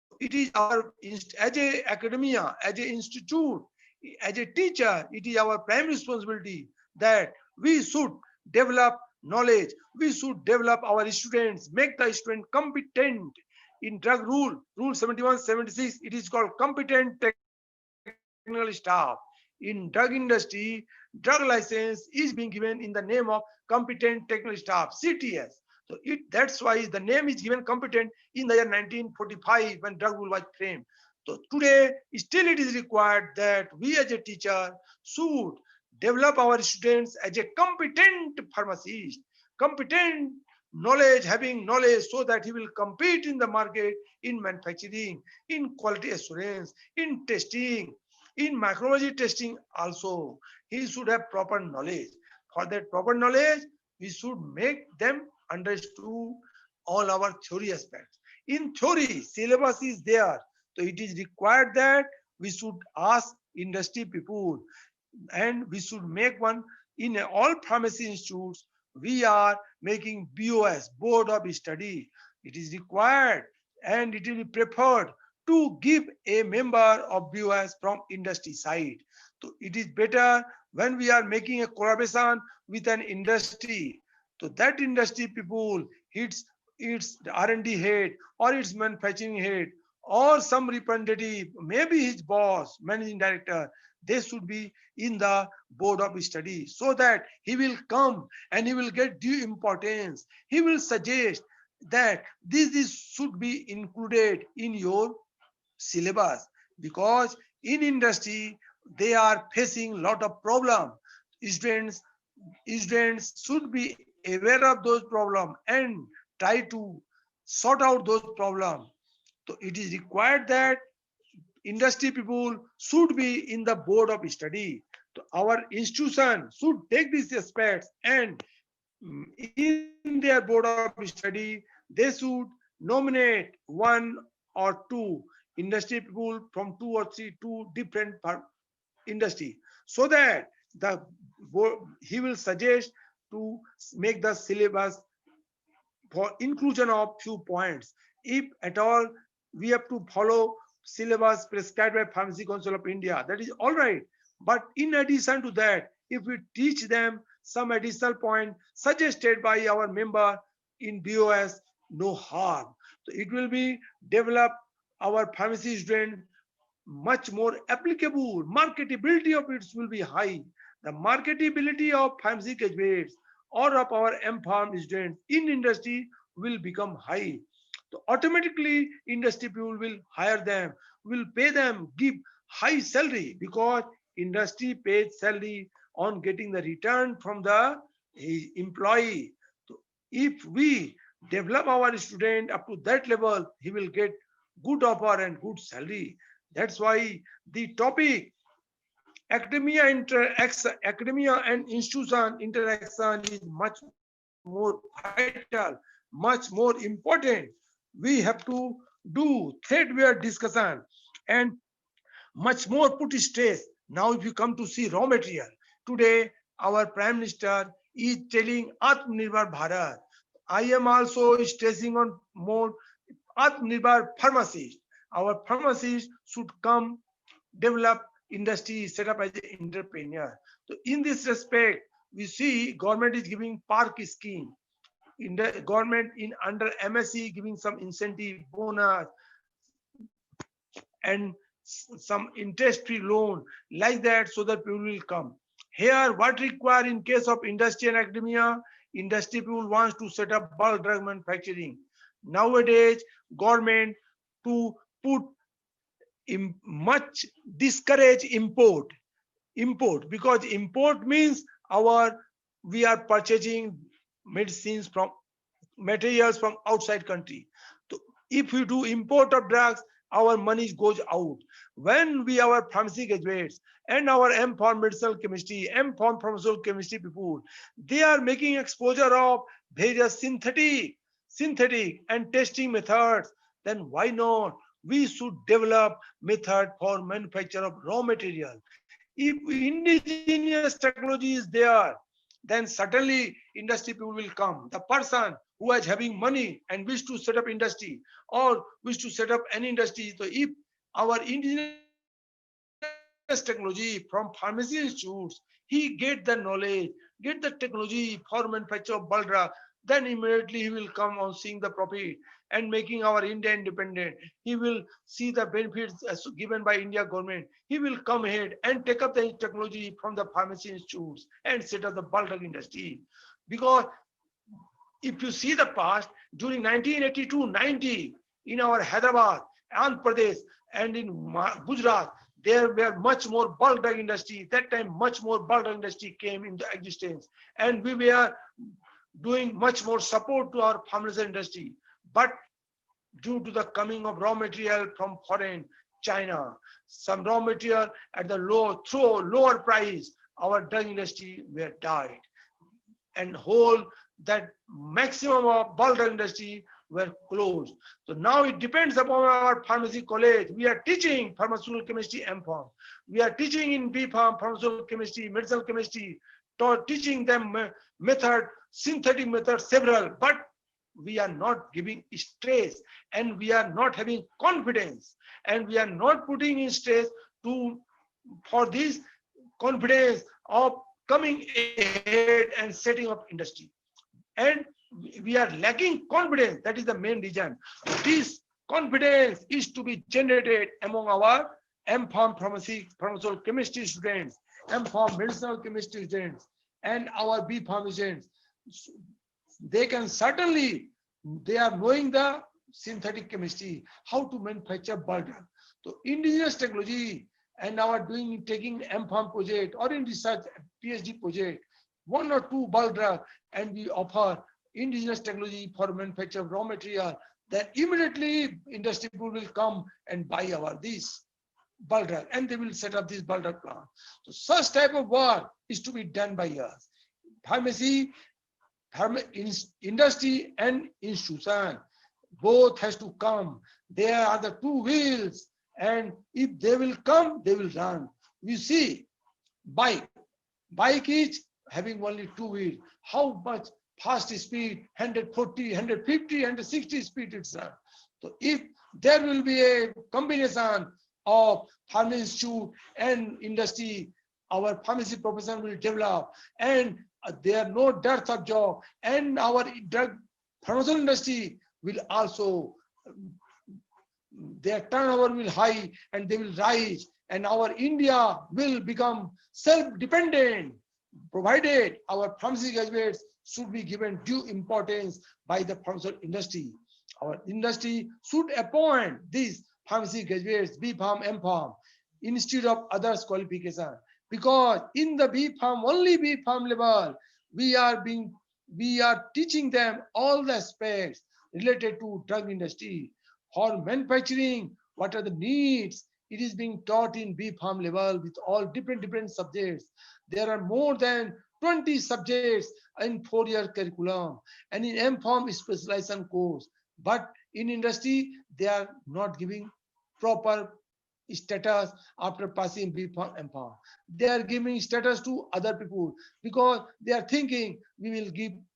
S1: So it is our, as a academia, as a institute, as a teacher, it is our prime responsibility that we should develop knowledge. We should develop our students, make the student competent in drug rule 71, 76. It is called competent technical staff. In drug industry, drug license is being given in the name of competent technical staff, CTS. So that's why the name is given competent in the year 1945 when drug rule was framed. So today, still it is required that we as a teacher should develop our students as a competent pharmacist, competent knowledge, having knowledge so that he will compete in the market, in manufacturing, in quality assurance, in testing, in microbiology testing also. He should have proper knowledge. For that proper knowledge, we should make them understand all our theory aspects. In theory, syllabus is there. So it is required that we should ask industry people, and we should make one in all pharmacy institutes. We are making BOS, Board of Study. It is required and it will be preferred to give a member of BOS from industry side. So it is better when we are making a collaboration with an industry. So that industry people, its R&D head or its manufacturing head or some representative, maybe his boss, managing director, they should be in the board of study, so that he will come and he will get due importance. He will suggest that this should be included in your syllabus, because in industry they are facing a lot of problem. Students should be aware of those problems and try to sort out those problems. So it is required that industry people should be in the board of study. So our institution should take these aspects, and in their board of study, they should nominate one or two industry people from two or three, two different industry, so that the he will suggest to make the syllabus for inclusion of few points. If at all we have to follow syllabus prescribed by Pharmacy Council of India. That is all right. But in addition to that, if we teach them some additional point suggested by our member in BOS, no harm. So it will be develop our pharmacy student much more applicable. Marketability of it will be high. The marketability of pharmacy graduates or of our M-Pharm students in industry will become high. So automatically industry people will hire them, will pay them, give high salary, because industry pays salary on getting the return from the employee. So if we develop our student up to that level, he will get good offer and good salary. That's why the topic academia and institution interaction is much more vital, much more important. We have to do threadbare discussion and much more put stress. Now, if you come to see raw material, today our Prime Minister is telling Atmanirbhar Bharat. I am also stressing on more Atmanirbhar pharmacists. Our pharmacists should come develop industry, set up as an entrepreneur. So in this respect, we see government is giving park scheme. In the government in under MSc giving some incentive bonus and some interest-free loan like that, so that people will come. Here, what required in case of industry and academia, industry people wants to set up bulk drug manufacturing. Nowadays, government to put much discourage import because import means we are purchasing medicines from materials from outside country. So if we do import of drugs, our money goes out. When we our pharmacy graduates and our M-Pharm medicinal chemistry, M-Pharm pharmaceutical chemistry people, they are making exposure of various synthetic and testing methods, then why not? We should develop method for manufacture of raw material. If indigenous technology is there, then certainly industry people will come. The person who is having money and wish to set up industry or wish to set up any industry, so if our indigenous technology from pharmacy institutes, he get the knowledge, get the technology for manufacture of bulk drug, then immediately he will come on seeing the profit and making our India independent. He will see the benefits given by India government. He will come ahead and take up the technology from the pharmacy institutes and set up the bulk drug industry. Because if you see the past, during 1982-90, in our Hyderabad, Andhra Pradesh, and in Gujarat, there were much more bulk drug industry. That time, much more bulk drug industry came into existence, and we were doing much more support to our pharmaceutical industry. But due to the coming of raw material from foreign, China, some raw material at the lower price, our drug industry were died, and whole that maximum of bulk drug industry were closed. So now it depends upon our pharmacy college. We are teaching pharmaceutical chemistry M-Pharm. We are teaching in B-Pharm pharmaceutical chemistry, medicinal chemistry, teaching them method, synthetic method, several, but we are not giving stress and we are not having confidence and we are not putting in stress for this confidence of coming ahead and setting up industry. And we are lacking confidence. That is the main reason. This confidence is to be generated among our M-Pharm pharmaceutical chemistry students, M-Pharm medicinal chemistry students, and our B-Pharm students. They can certainly, they are knowing the synthetic chemistry, how to manufacture bulk drug. So indigenous technology and our taking M-Pharm project or in research PhD project, 1 or 2 bulk drug, and we offer indigenous technology for manufacture of raw material, then immediately industry people will come and buy this bulk drug and they will set up this bulk drug plant. So such type of work is to be done by us. Pharmacy, industry and institution, both has to come. There are the 2 wheels, and if they will come, they will run. We see bike is having only 2 wheels. How much fast speed, 140, 150, 160 speed itself. So if there will be a combination of pharmacy institute and industry, our pharmacy profession will develop, and there are no dearth of job, and our drug pharmaceutical industry will also, their turnover will high and they will rise, and our India will become self-dependent, provided our pharmacy graduates should be given due importance by the pharmaceutical industry. Our industry should appoint these pharmacy graduates, B Pharm, M Pharm, instead of others qualification, because in the B Pharm, only B Pharm level, we are teaching them all the aspects related to drug industry. For manufacturing, what are the needs? It is being taught in B Pharm level with all different subjects. There are more than 20 subjects in 4-year curriculum, and in M Pharm specialization course. But in industry, they are not giving proper status after passing B Pharm, M Pharm. They are giving status to other people because they are thinking we will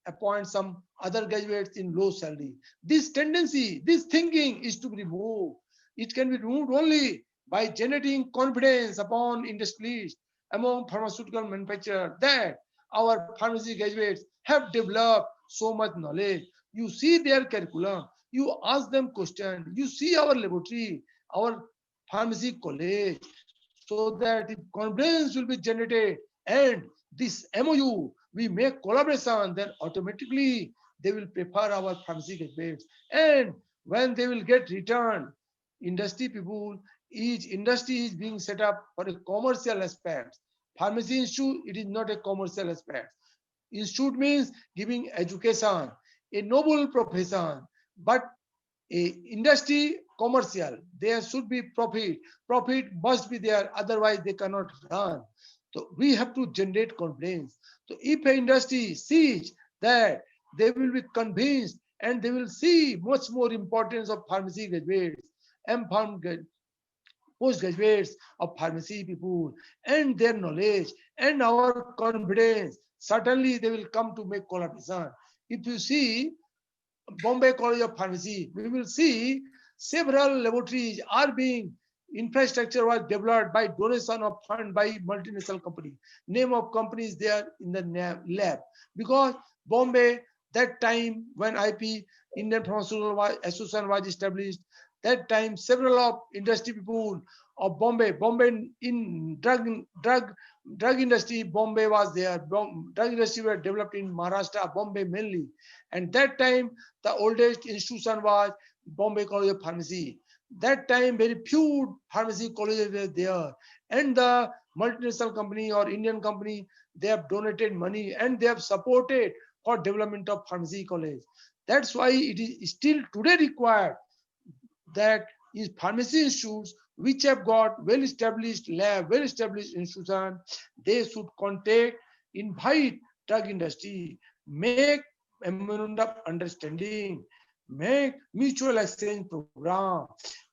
S1: appoint some other graduates in low salary. This tendency, this thinking is to be removed. It can be removed only by generating confidence upon industries among pharmaceutical manufacturers that our pharmacy graduates have developed so much knowledge. You see their curriculum, you ask them questions, you see our laboratory, our pharmacy college, so that if confidence will be generated and this MOU, we make collaboration, then automatically they will prefer our pharmacy graduates. And when they will get returned, industry people, each industry is being set up for a commercial aspect. Pharmacy institute, it is not a commercial aspect. Institute means giving education, a noble profession, but a industry commercial, there should be profit. Profit must be there, otherwise they cannot run. So we have to generate confidence. So if an industry sees that, they will be convinced and they will see much more importance of pharmacy graduates, M.Pharm postgraduates of pharmacy people and their knowledge and our confidence. Certainly they will come to make collaboration. If you see Bombay College of Pharmacy, we will see several laboratories are being, infrastructure was developed by donation of fund by multinational company. Name of companies there in the lab. Because Bombay, that time when IP, Indian Pharmaceutical Association was established, that time several of industry people of Bombay in drug industry, Bombay was there. Drug industry were developed in Maharashtra, Bombay mainly. And that time, the oldest institution was Bombay College of Pharmacy. That time, very few pharmacy colleges were there. And the multinational company or Indian company, they have donated money and they have supported for development of pharmacy college. That's why it is still today required that is pharmacy institutes which have got well-established lab, well-established institution, they should contact, invite drug industry, make memorandum of understanding, make mutual exchange program,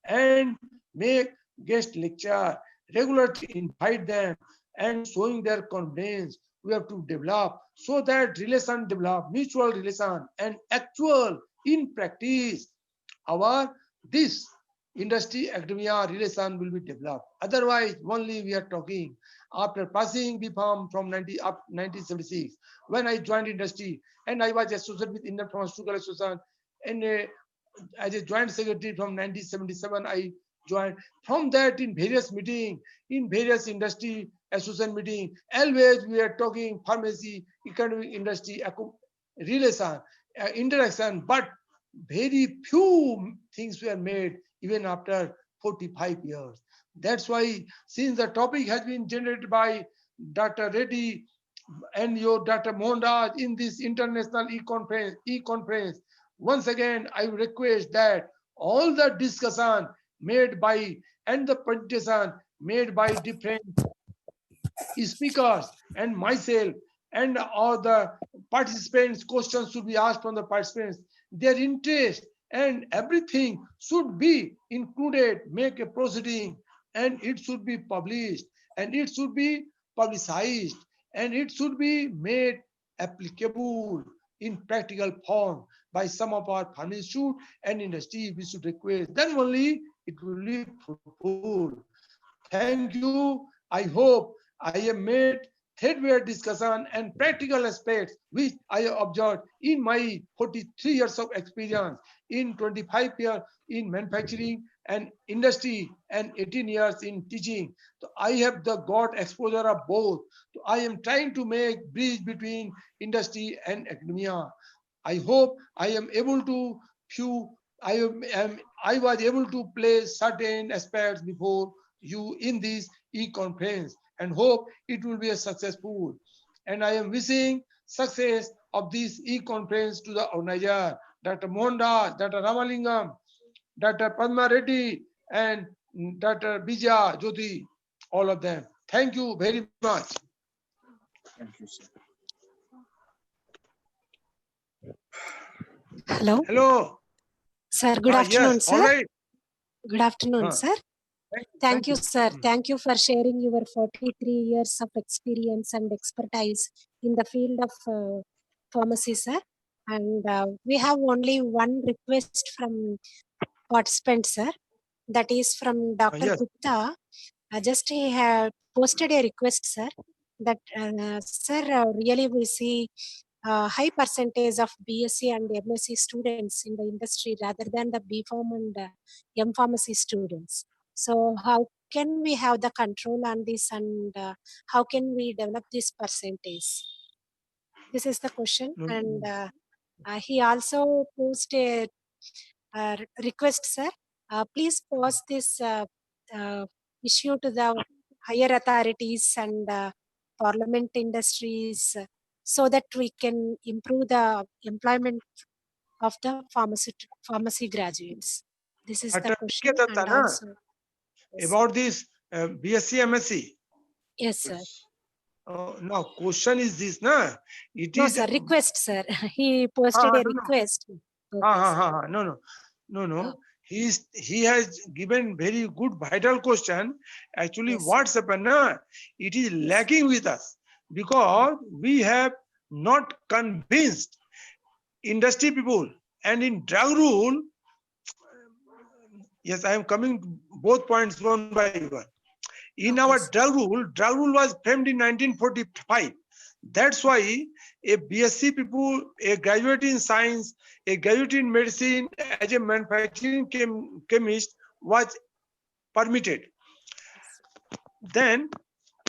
S1: and make guest lecture, regularly invite them and showing their confidence. We have to develop so that relation develop, mutual relation and actual in practice, our this industry academia relation will be developed. Otherwise, only we are talking. After passing B Pharm from 1976, when I joined industry and I was associated with Indian Pharmaceutical Association, and as a joint secretary from 1977, I joined. From that, in various meetings, in various industry association meeting, always we are talking pharmacy, economic industry relation, interaction, but very few things were made even after 45 years. That's why, since the topic has been generated by Dr. Reddy and your Dr. Mohandas in this international e-conference, once again, I request that all the discussion made by and the presentation made by different speakers and myself and all the participants, questions should be asked from the participants, their interest and everything should be included, make a proceeding, and it should be published and it should be publicized and it should be made applicable in practical form by some of our pharmacy institute and industry. We should request, then only it will be fruitful. Thank you. I hope I have made threadbare discussion and practical aspects which I have observed in my 43 years of experience, in 25 years in manufacturing and industry, and 18 years in teaching. So I have the got exposure of both. So I am trying to make bridge between industry and academia. I hope I am able to few I was able to place certain aspects before you in this e-conference, and hope it will be a successful. And I am wishing success of this e-conference to the organizer, Dr. Mohandas, Dr. Ramalingam, Dr. Padma Reddy, and Dr. Bija Jyoti, all of them. Thank you very much.
S2: Thank you, sir.
S6: Hello,
S1: Hello.
S6: sir. Good afternoon,
S1: Yes,
S6: sir.
S1: all right.
S6: Good afternoon, sir. Thank you, sir.
S1: Mm.
S6: Thank you for sharing your 43 years of experience and expertise in the field of pharmacy, sir. And we have only one request from participants, sir. That is from Dr.
S1: Yes.
S6: Gupta. Just he had posted a request, sir. That sir, really we see high percentage of BSc and MSc students in the industry rather than the B Pharm and M Pharmacy students. So how can we have the control on this, and how can we develop this percentage? This is the question. And he also posted a request, sir. Please pause this uh, issue to the higher authorities and parliament industries so that we can improve the employment of the pharmacy graduates. This is the
S1: Dr.
S6: question. And also, yes,
S1: about this BSc, MSc.
S6: yes, sir.
S1: Now, question is this, na? It
S6: No,
S1: is.
S6: sir. Request, sir. He posted a request. Okay, sir.
S1: No. He has given very good vital question. Actually,
S6: Yes,
S1: what's happened? Na? It is lacking with us because we have not convinced industry people, and in drug rule. Yes, I am coming to both points one by one. In
S6: Okay,
S1: our
S6: sir.
S1: drug rule was framed in 1945. That's why a BSc people, a graduate in science, a graduate in medicine as a manufacturing chemist was permitted. Then,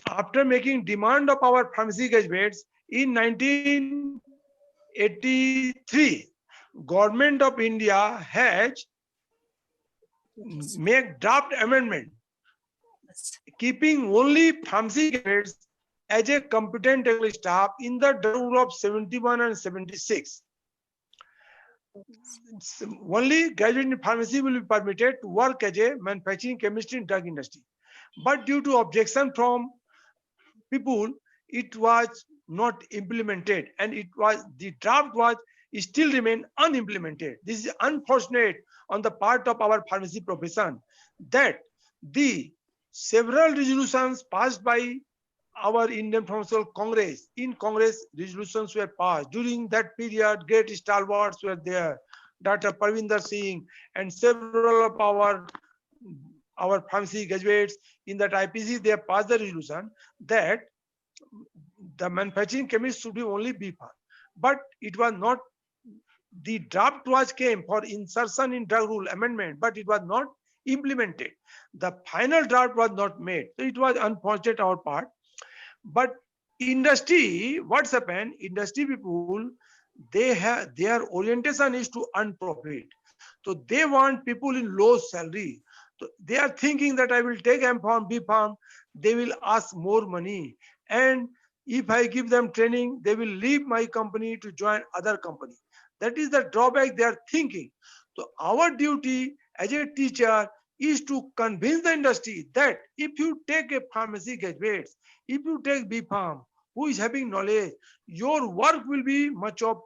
S1: after making demand of our pharmacy graduates in 1983, Government of India has made draft amendment keeping only pharmacy graduates as a competent technical staff in the rule of 71 and 76. Only graduate in pharmacy will be permitted to work as a manufacturing chemist in drug industry. But due to objection from people, it was not implemented, and the draft was still remain unimplemented. This is unfortunate on the part of our pharmacy profession, that the several resolutions passed by our Indian Pharmaceutical Congress. In Congress, resolutions were passed. During that period, great stalwarts were there. Dr. Parvinder Singh and several of our pharmacy graduates in that IPC, they passed the resolution that the manufacturing chemist should be only B Pharm. But it was not, the draft was came for insertion in drug rule amendment, but it was not implemented. The final draft was not made. So it was unfortunate our part. But industry, what's happened? Industry people, they have their orientation is to earn profit. So they want people in low salary. So they are thinking that I will take M Pharm, B Pharm, they will ask more money. And if I give them training, they will leave my company to join other company. That is the drawback they are thinking. So our duty as a teacher is to convince the industry that if you take a pharmacy graduates, if you take B Pharm, who is having knowledge, your work will be much of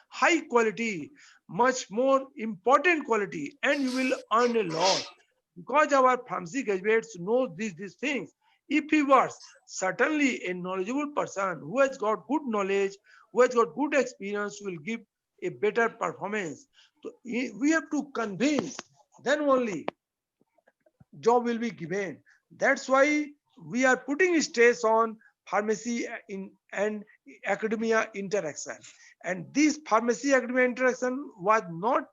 S1: high quality, much more important quality, and you will earn a lot. Because our pharmacy graduates know these things. If he was certainly a knowledgeable person who has got good knowledge, who has got good experience will give a better performance. So we have to convince, then only job will be given. That's why we are putting stress on pharmacy and academia interaction. And this pharmacy academia interaction was not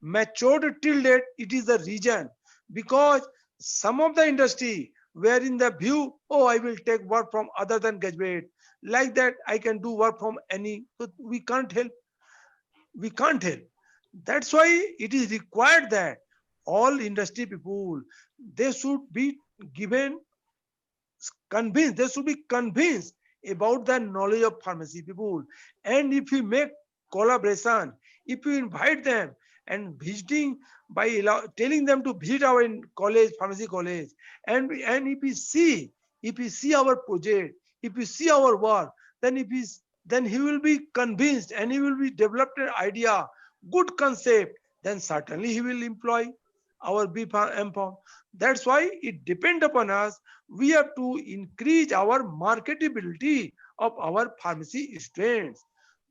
S1: matured till date. It is the reason because some of the industry were in the view, oh, I will take work from other than graduate. Like that, I can do work from any. So we can't help. We can't help. That's why it is required that all industry people, they should be given convinced, they should be convinced about the knowledge of pharmacy people. And if we make collaboration, if we invite them and visiting by telling them to visit our college, pharmacy college, and if we see our project, if we see our work, then then he will be convinced and he will be developed an idea, good concept, then certainly he will employ our B Farm. That's why it depends upon us. We have to increase our marketability of our pharmacy students.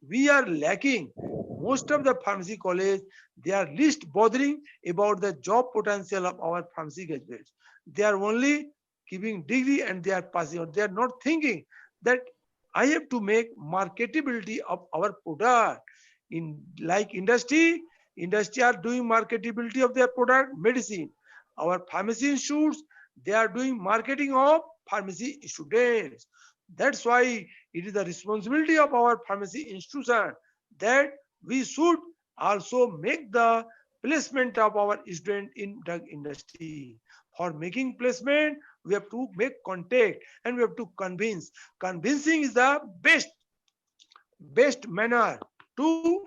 S1: We are lacking. Most of the pharmacy college, they are least bothering about the job potential of our pharmacy graduates. They are only giving degree and they are passing out. They are not thinking that I have to make marketability of our product. In like industry are doing marketability of their product, medicine. Our pharmacy institutes, they are doing marketing of pharmacy students. That's why it is the responsibility of our pharmacy institution that we should also make the placement of our student in drug industry. For making placement, we have to make contact and we have to convince. Convincing is the best manner to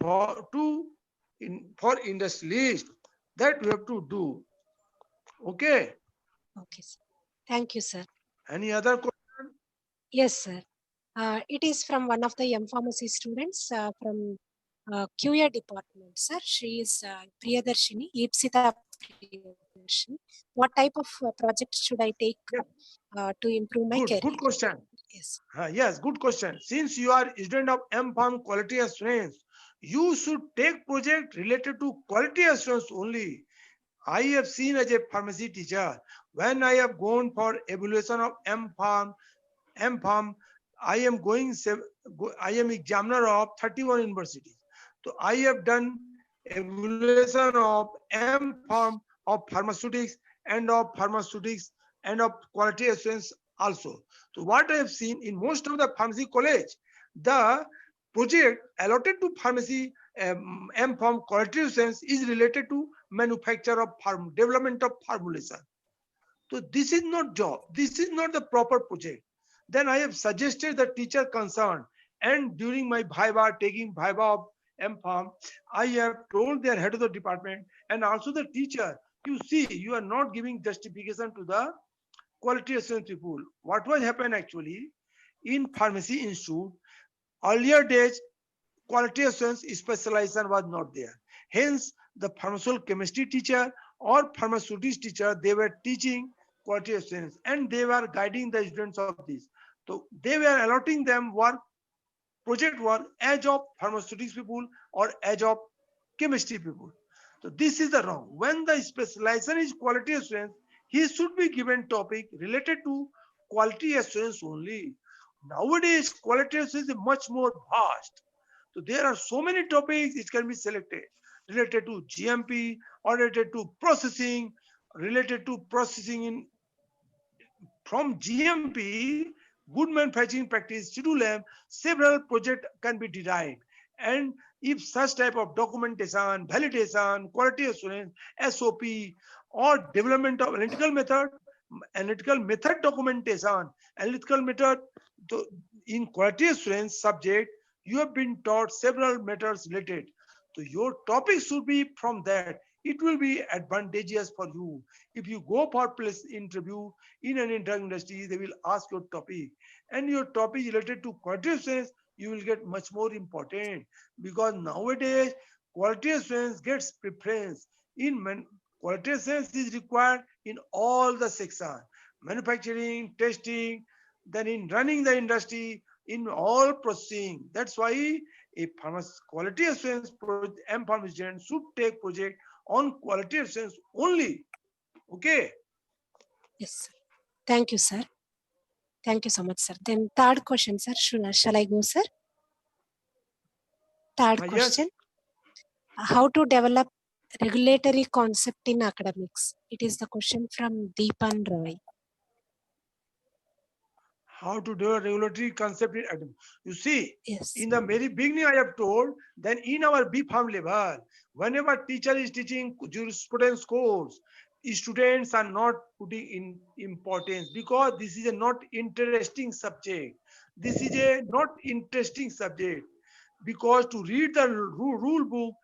S1: for industrialists that we have to do. Okay.
S6: Okay, sir. Thank you, sir.
S1: Any other question?
S6: Yes, sir. It is from one of the M-Pharmacy students from QA department, sir. She is Priyadarshini, Ipsita Priyadarshini. What type of project should I take to improve my career?
S1: Good question.
S6: Yes.
S1: Yes, good question. Since you are student of M-Pharm quality assurance, you should take project related to quality assurance only. I have seen as a pharmacy teacher, when I have gone for evaluation of M-Pharm, I am examiner of 31 universities. So I have done evaluation of M-Pharm of pharmaceutics and of quality assurance also. So what I have seen in most of the pharmacy college, the project allotted to pharmacy M-Pharm quality assurance is related to manufacture of development of formulation. So this is not job. This is not the proper project. Then I have suggested the teacher concerned, and during my taking viva of M-Pharm, I have told their head of the department and also the teacher, you see, you are not giving justification to the quality assurance people. What was happened actually in pharmacy institute, earlier days, quality assurance specialization was not there. Hence, the pharmaceutical chemistry teacher or pharmaceutics teacher, they were teaching quality assurance and they were guiding the students of this. So they were allotting them work, project work as of pharmaceutics people or as of chemistry people. So this is the wrong. When the specialization is quality assurance, he should be given topic related to quality assurance only. Nowadays, quality assurance is much more vast. So there are so many topics it can be selected related to GMP or related to processing, from GMP, good manufacturing practice, schedule M, several projects can be derived. And if such type of documentation, validation, quality assurance, SOP, or development of analytical method documentation, analytical method in quality assurance subject, you have been taught several methods related. So your topic should be from that. It will be advantageous for you. If you go for place interview in an drug industry, they will ask your topic. And your topic related to quality assurance, you will get much more important. Because nowadays, quality assurance gets preference. Quality assurance is required in all the sections. Manufacturing, testing, then in running the industry, in all processing. That's why a quality assurance M-Pharm student should take project on quality assurance only. Okay.
S6: Yes, sir. Thank you, sir. Thank you so much, sir. Then third question, sir. Shall I go, sir? Third
S1: Yes.
S6: question. How to develop regulatory concept in academics? It is the question from Deepan Roy.
S1: How to do a regulatory concept in academic. You see,
S6: Yes.
S1: in the very beginning, I have told, then in our B-Pharm level, whenever teacher is teaching jurisprudence course, students are not putting in importance because this is a not interesting subject. This is a not interesting subject because to read the rule book,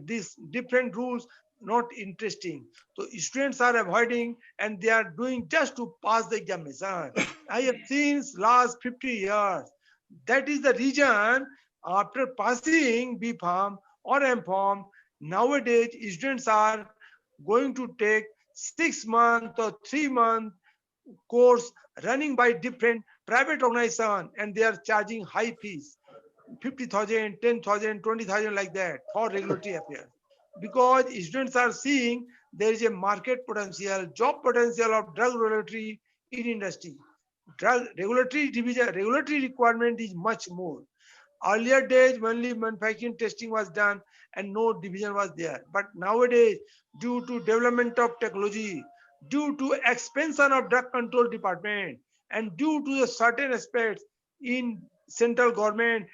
S1: these different rules not interesting. So students are avoiding and they are doing just to pass the examination. I have seen last 50 years. That is the reason after passing B-Pharm or M-Pharm, nowadays students are going to take 6 months or 3 month course running by different private organization and they are charging high fees. 50,000, 10,000, 20,000 like that for regulatory affairs. Because students are seeing there is a market potential, job potential of drug regulatory in industry. Drug regulatory division, regulatory requirement is much more. Earlier days, only manufacturing testing was done and no division was there. But nowadays, due to development of technology, due to expansion of drug control department, and due to the certain aspects in central government,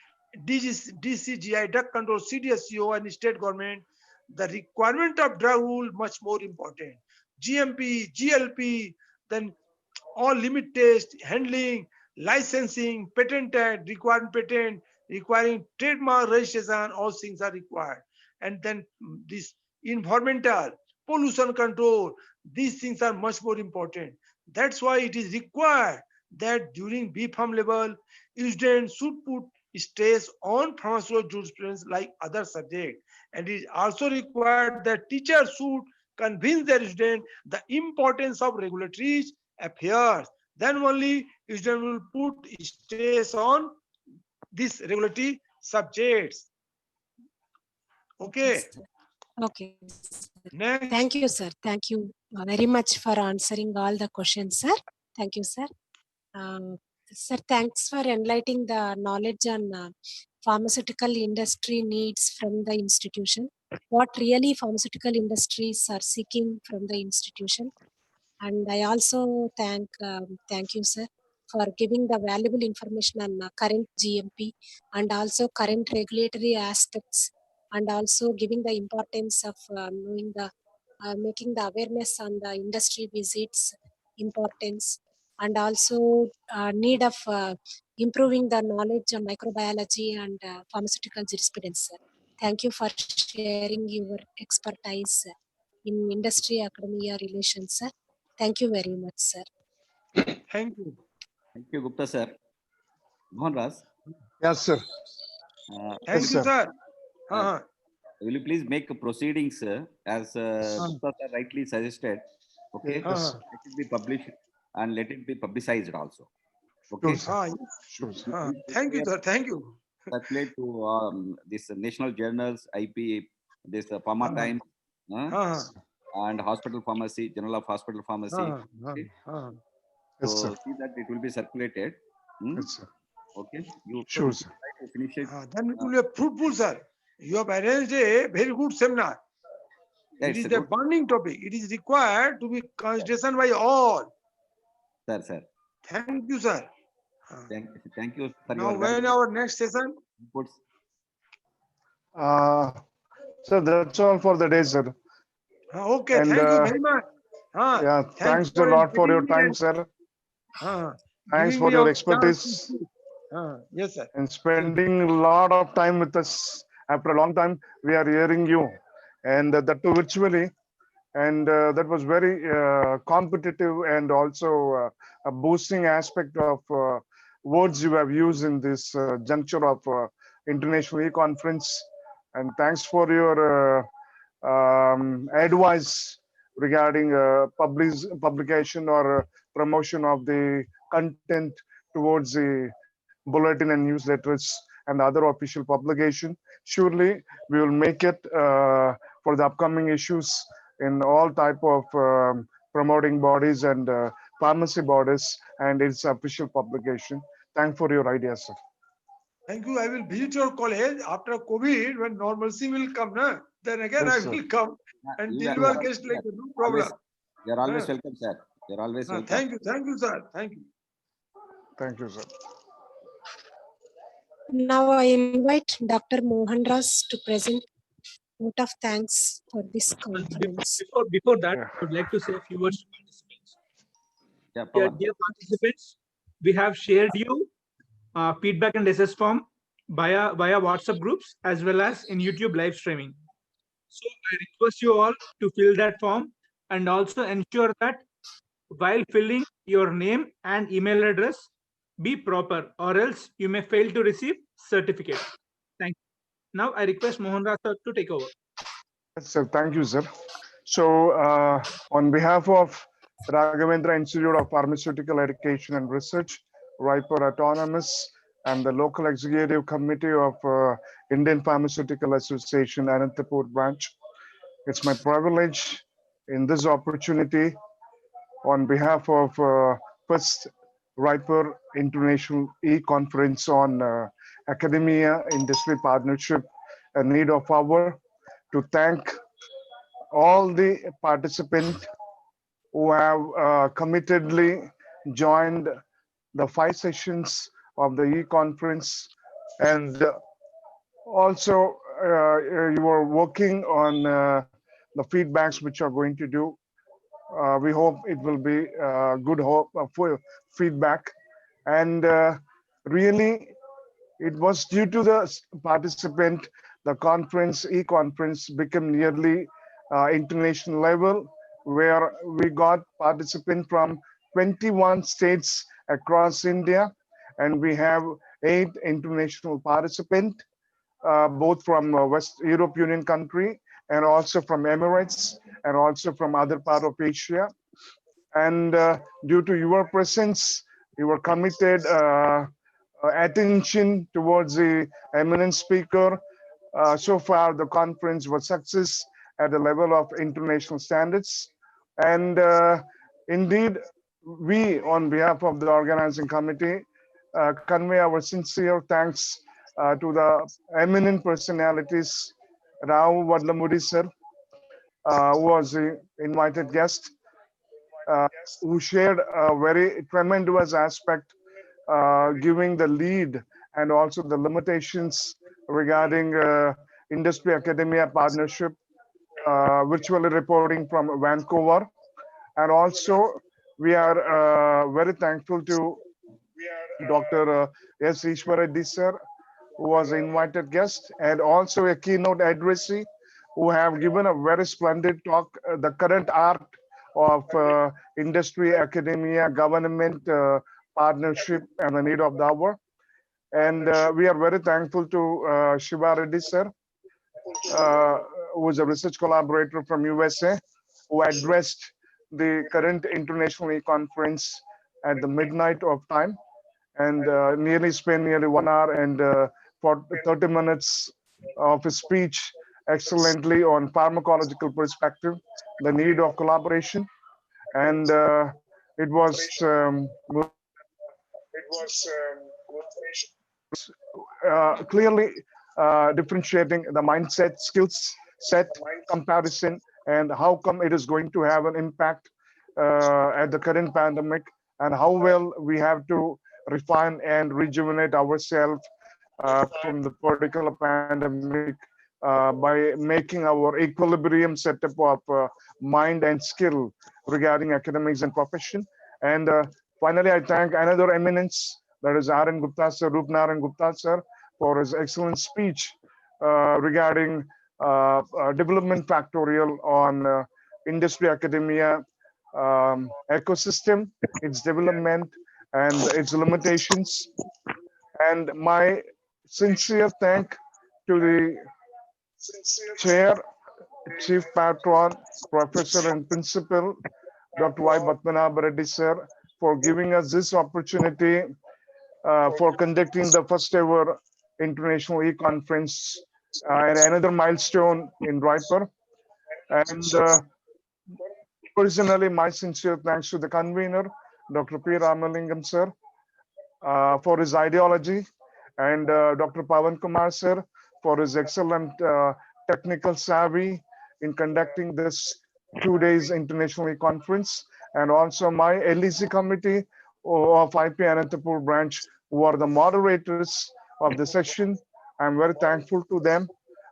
S1: DCGI, drug control, CDSCO, and state government, the requirement of drug rule much more important. GMP, GLP, then all limit test, handling, licensing, patent act, requiring trademark registration, all things are required. And then this environmental, pollution control, these things are much more important. That's why it is required that during B-Pharm level, students should put stress on pharmaceutical jurisprudence like other subjects. And it is also required that teachers should convince their students the importance of regulatory affairs. Then only student will put stress on these regulatory subjects. Okay.
S6: Okay.
S1: Next.
S6: Thank you, sir. Thank you very much for answering all the questions, sir. Thank you, sir. Sir, thanks for enlightening the knowledge on pharmaceutical industry needs from the institution. What really pharmaceutical industries are seeking from the institution. And I also thank you, sir, for giving the valuable information on current GMP and also current regulatory aspects, and also giving the importance of knowing the making the awareness on the industry visits importance, and also need of improving the knowledge on microbiology and pharmaceutical jurisprudence. Sir. Thank you for sharing your expertise in industry academia relations, sir. Thank you very much, sir.
S1: Thank you.
S5: Thank you, Gupta sir. Mohan Ras.
S2: Yes, sir.
S1: Thank you, sir.
S5: Will you please make proceedings as Gupta sir rightly suggested? Okay.
S2: Yes.
S5: Let it be published and let it be publicized also. Okay.
S2: Sure, sir.
S1: Thank you, sir. Thank you.
S5: Circulate to this national journals, IP, this Pharma Times, and hospital pharmacy, Journal of Hospital Pharmacy. Okay?
S2: Yes,
S5: So
S2: sir.
S5: see that it will be circulated.
S2: Yes, sir.
S5: Okay. You
S2: Sure, sir.
S5: try to finish it.
S1: Then it will be fruitful, sir. You have arranged a very good seminar.
S5: Yeah,
S1: It is
S5: it's a
S1: a
S5: good-
S1: burning topic. It is required to be consideration by all.
S5: Sir.
S1: Thank you, sir.
S5: Thank you for
S1: Now,
S5: your
S1: when our next session?
S5: inputs.
S2: Sir, that's all for the day, sir.
S1: Okay,
S2: And,
S1: thank you very much.
S2: Yeah, thanks a
S1: for
S2: lot for your
S1: inviting me
S2: time,
S1: and,
S2: sir. Thanks
S1: giving
S2: for
S1: me
S2: your
S1: a chance to
S2: expertise
S1: speak. Yes, sir.
S2: and spending a lot of time with us. After a long time, we are hearing you, and that too virtually. And that was very competitive and also a boosting aspect of words you have used in this juncture of International E-Conference. And thanks for your advice regarding publication or promotion of the content towards the bulletin and newsletters and other official publication. Surely we will make it for the upcoming issues in all type of promoting bodies and pharmacy bodies and its official publication. Thank for your ideas, sir.
S1: Thank you. I will visit your college after COVID when normalcy will come. Na? Then again
S2: Yes,
S1: I
S2: sir.
S1: will come and
S5: You are-
S1: deliver guest like no problem.
S5: You're always
S1: Huh.
S5: welcome, sir. You're always welcome.
S1: Thank you, sir. Thank you.
S2: Thank you, sir.
S6: Now I invite Dr. Mohan Ras to present vote of thanks for this conference.
S4: Before that,
S2: Yeah.
S4: I would like to say a few words to participants.
S5: Yeah,
S4: Dear,
S5: Pawan.
S4: dear participants, we have shared you feedback and SS form via WhatsApp groups as well as in YouTube live streaming. So I request you all to fill that form and also ensure that while filling your name and email address be proper, or else you may fail to receive certificate. Thank you. Now I request Mohan Raj sir to take over.
S2: Yes, sir. Thank you, sir. So, on behalf of Raghavendra Institute of Pharmaceutical Education and Research, Raipur Autonomous, and the local executive committee of Indian Pharmaceutical Association, Anantapur branch, it's my privilege in this opportunity on behalf of first Raipur International E-Conference on Academia Industry Partnership, a need of hour, to thank all the participants who have committedly joined the 5 sessions of the e-conference, and also you are working on the feedbacks which are going to do. We hope it will be good hope for feedback, and really it was due to the participant, the conference, e-conference became nearly international level, where we got participants from 21 states across India, and we have 8 international participants, both from West Europe Union country and also from Emirates and also from other part of Asia. And due to your presence, your committed attention towards the eminent speaker, so far the conference was success at the level of international standards. And indeed, we on behalf of the organizing committee convey our sincere thanks to the eminent personalities, Rao Vadlamudi sir, who was the invited guest, who shared a very tremendous aspect, giving the lead and also the limitations regarding industry academia partnership, virtually reporting from Vancouver. And also we are very thankful to Dr. S. Ishwareddy sir, who was an invited guest, and also a keynote addressee who have given a very splendid talk, the current art of industry, academia, government partnership and the need of the hour. And we are very thankful to Shiva Reddy sir, who is a research collaborator from USA, who addressed the current international conference at the midnight of time, and nearly spent nearly 1 hour and 30 minutes of his speech excellently on pharmacological perspective, the need of collaboration. And it was clearly differentiating the mindset, skills set, comparison, and how come it is going to have an impact at the current pandemic, and how well we have to refine and rejuvenate ourselves from the particular pandemic by making our equilibrium setup of mind and skill regarding academics and profession. And finally, I thank another eminence, that is R.N. Gupta sir, Rupnaran Gupta sir, for his excellent speech regarding development factorial on industry academia ecosystem, its development and its limitations. And my sincere thank to the chair, chief patron, professor and principal, Dr. Y. Padmanabha Reddy sir, for giving us this opportunity for conducting the first ever international e-conference and another milestone in Raipur. And personally, my sincere thanks to the convener, Dr. P. Ramalingam sir, for his ideology, and Dr. Pavan Kumar sir for his excellent technical savvy in conducting this 2 days international conference, and also my LEC committee of IP Anantapur branch, who are the moderators of the session. I'm very thankful to them.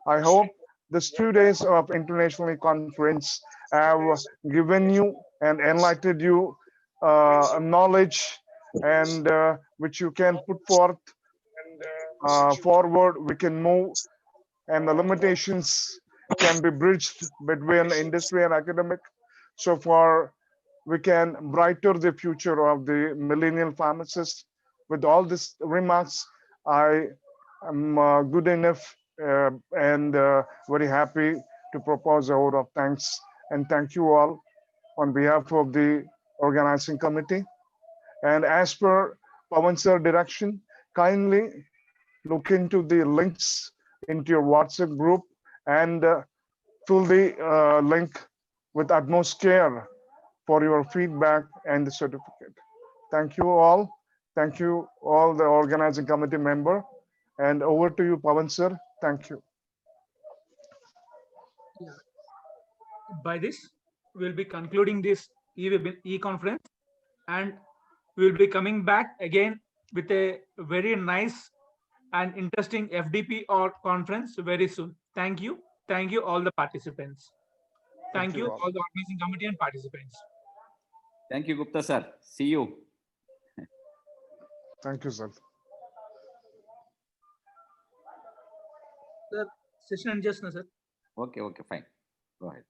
S2: I hope this 2 days of international conference have given you and enlightened you knowledge, and which you can put forth forward. We can move, and the limitations can be bridged between industry and academic. So far, we can brighter the future of the millennial pharmacist. With all these remarks, I am good enough and very happy to propose a vote of thanks, and thank you all on behalf of the organizing committee. And as per Pawan sir direction, kindly look into the links into your WhatsApp group and fill the link with utmost care for your feedback and the certificate. Thank you all. Thank you all the organizing committee member. And over to you, Pawan sir. Thank you.
S4: By this, we'll be concluding this e-conference, and we'll be coming back again with a very nice and interesting FDP or conference very soon. Thank you. Thank you, all the participants. Thank you, all the organizing committee and participants.
S5: Thank you, Gupta sir. See you.
S2: Thank you, sir.
S4: Sir, session just now, sir.
S5: Okay, fine. Go ahead.